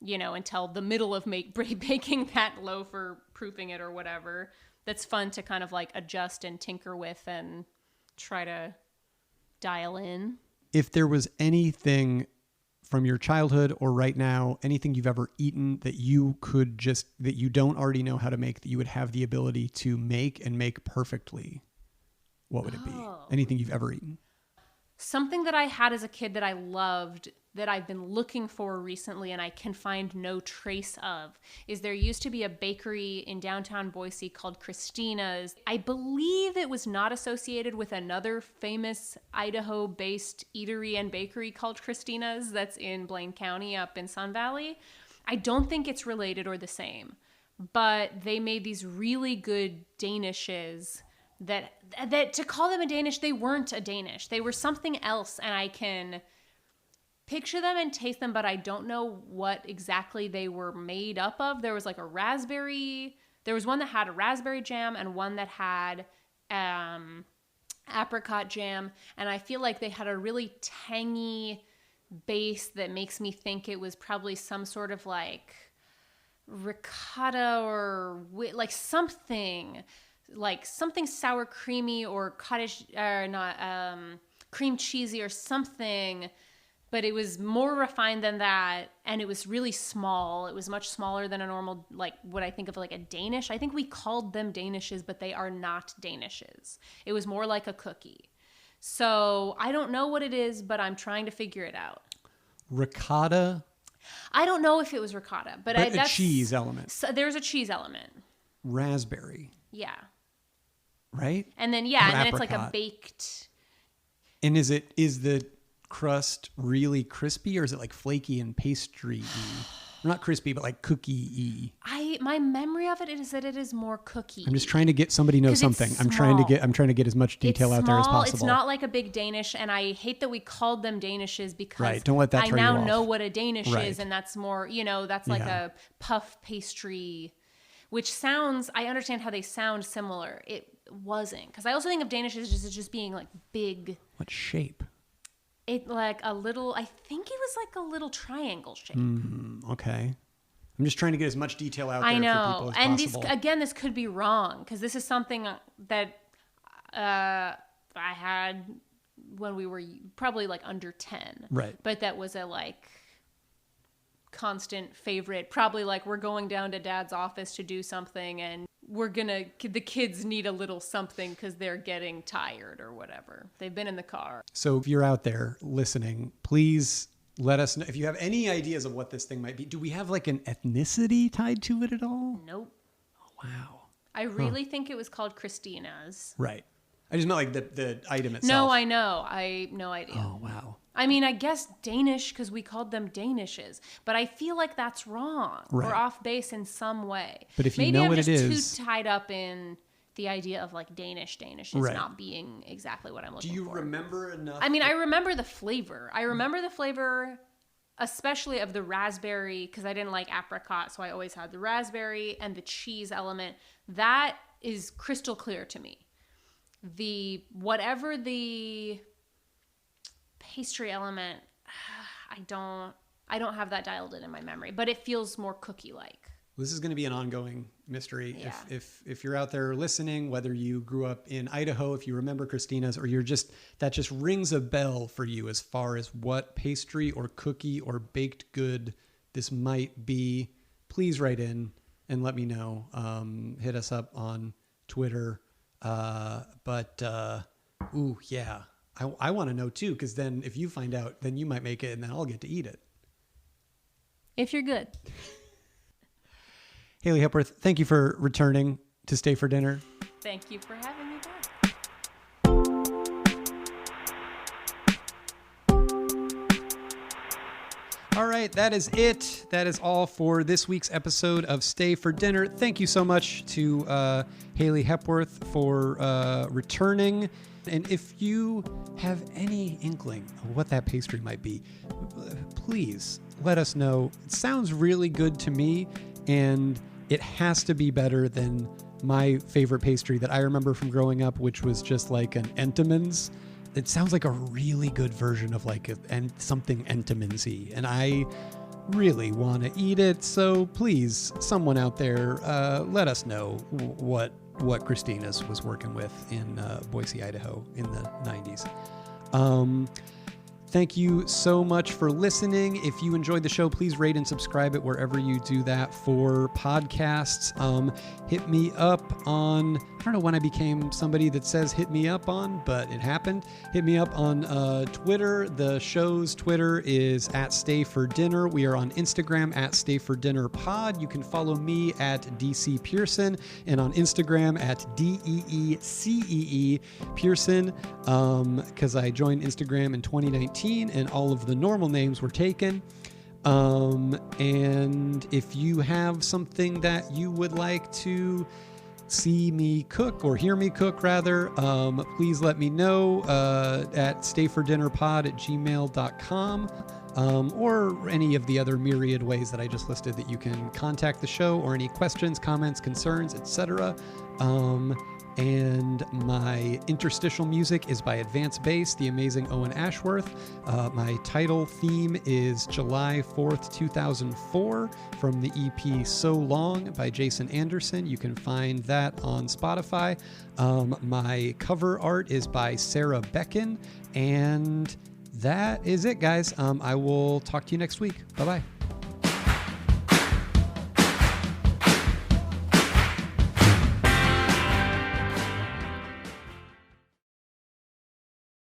you know, until the middle of baking that loaf or proofing it or whatever. That's fun to kind of like adjust and tinker with and try to dial in. If there was anything from your childhood or right now, anything you've ever eaten that you could just, that you don't already know how to make, that you would have the ability to make and make perfectly, what would it be? Anything you've ever eaten? Something that I had as a kid that I loved, that I've been looking for recently and I can find no trace of, is there used to be a bakery in downtown Boise called Christina's. I believe it was not associated with another famous Idaho-based eatery and bakery called Christina's that's in Blaine County up in Sun Valley. I don't think it's related or the same, but they made these really good Danishes that to call them a Danish, they weren't a Danish. They were something else, and I can picture them and taste them, but I don't know what exactly they were made up of. There was like there was one that had a raspberry jam and one that had apricot jam, and I feel like they had a really tangy base that makes me think it was probably some sort of like ricotta or like something sour creamy or cottage, or not, cream cheesy or something, but it was more refined than that, and it was really small. It was much smaller than a normal, like what I think of like a Danish. I think we called them Danishes, but they are not Danishes. It was more like a cookie. So I don't know what it is, but I'm trying to figure it out. Ricotta? I don't know if it was ricotta, but a cheese element. So there's a cheese element. Raspberry. Yeah. Right? And then, Or and then it's like a apricot. baked. And is the crust really crispy, or is it like flaky and pastry-y? Not crispy, but like cookie-y. My memory of it is that it is more cookie. I'm just trying to get somebody knows 'Cause it's something. I'm trying to get as much detail It's out there as small. possible. It's not like a big Danish, and I hate that we called them Danishes because Right, don't let that I throw you now off. know what a Danish Right. is, and that's more, that's like Yeah. a puff pastry, which sounds, I understand how they sound similar. It wasn't, because I also think of Danishes as just being like big. What shape? It like a little, I think it was like a little triangle shape. Okay. I'm just trying to get as much detail out there I for know. people as And possible. this could be wrong, because this is something that I had when we were probably like under 10. Right. But that was a like constant favorite. Probably like we're going down to Dad's office to do something, and the kids need a little something because they're getting tired or whatever. They've been in the car. So if you're out there listening, please let us know if you have any ideas of what this thing might be. Do we have like an ethnicity tied to it at all? Nope. Oh, wow. I really think it was called Christina's. Right. I just meant like the item itself. No, I know. No idea. Oh, wow. I mean, I guess Danish because we called them Danishes, but I feel like that's wrong Right. or off base in some way. But if you Maybe know I'm what it just is- too tied up in the idea of like Danish is Right. not being exactly what I'm looking Do you for. remember enough? I mean, I remember the flavor. I remember the flavor, especially of the raspberry, because I didn't like apricot, so I always had the raspberry and the cheese element. That is crystal clear to me. Whatever the pastry element, I don't have that dialed in my memory, but it feels more cookie-like. This is going to be an ongoing mystery. Yeah. If you're out there listening, whether you grew up in Idaho, if you remember Christina's, or that just rings a bell for you as far as what pastry or cookie or baked good this might be, please write in and let me know. Hit us up on Twitter. Ooh, yeah. I want to know too, because then if you find out, then you might make it and then I'll get to eat it. If you're good. Haley Hepworth, thank you for returning to Stay for Dinner. Thank you for having me back. All right, that is it. That is all for this week's episode of Stay for Dinner. Thank you so much to Haley Hepworth for returning. And if you have any inkling of what that pastry might be, please let us know. It sounds really good to me, and it has to be better than my favorite pastry that I remember from growing up, which was just like an Entenmann's. It sounds like a really good version of like something Entenmann's-y, and I really want to eat it. So please, someone out there, let us know what Christina's was working with in Boise, Idaho in the 90s. Thank you so much for listening. If you enjoyed the show, please rate and subscribe it wherever you do that for podcasts. Hit me up on, I don't know when I became somebody that says hit me up on, but it happened. Hit me up on Twitter. The show's Twitter is @StayForDinner. We are on Instagram @StayForDinnerPod. You can follow me at DC Pierson and on Instagram @DeeCeE Pierson, because I joined Instagram in 2019 and all of the normal names were taken. And if you have something that you would like to see me cook or hear me cook rather, please let me know at stayfordinnerpod@gmail.com. or any of the other myriad ways that I just listed that you can contact the show, or any questions, comments, concerns, etc. And my interstitial music is by Advanced Bass, the amazing Owen Ashworth. My title theme is July 4th, 2004 from the EP So Long by Jason Anderson. You can find that on Spotify. My cover art is by Sarah Becken. And that is it, guys. I will talk to you next week. Bye-bye.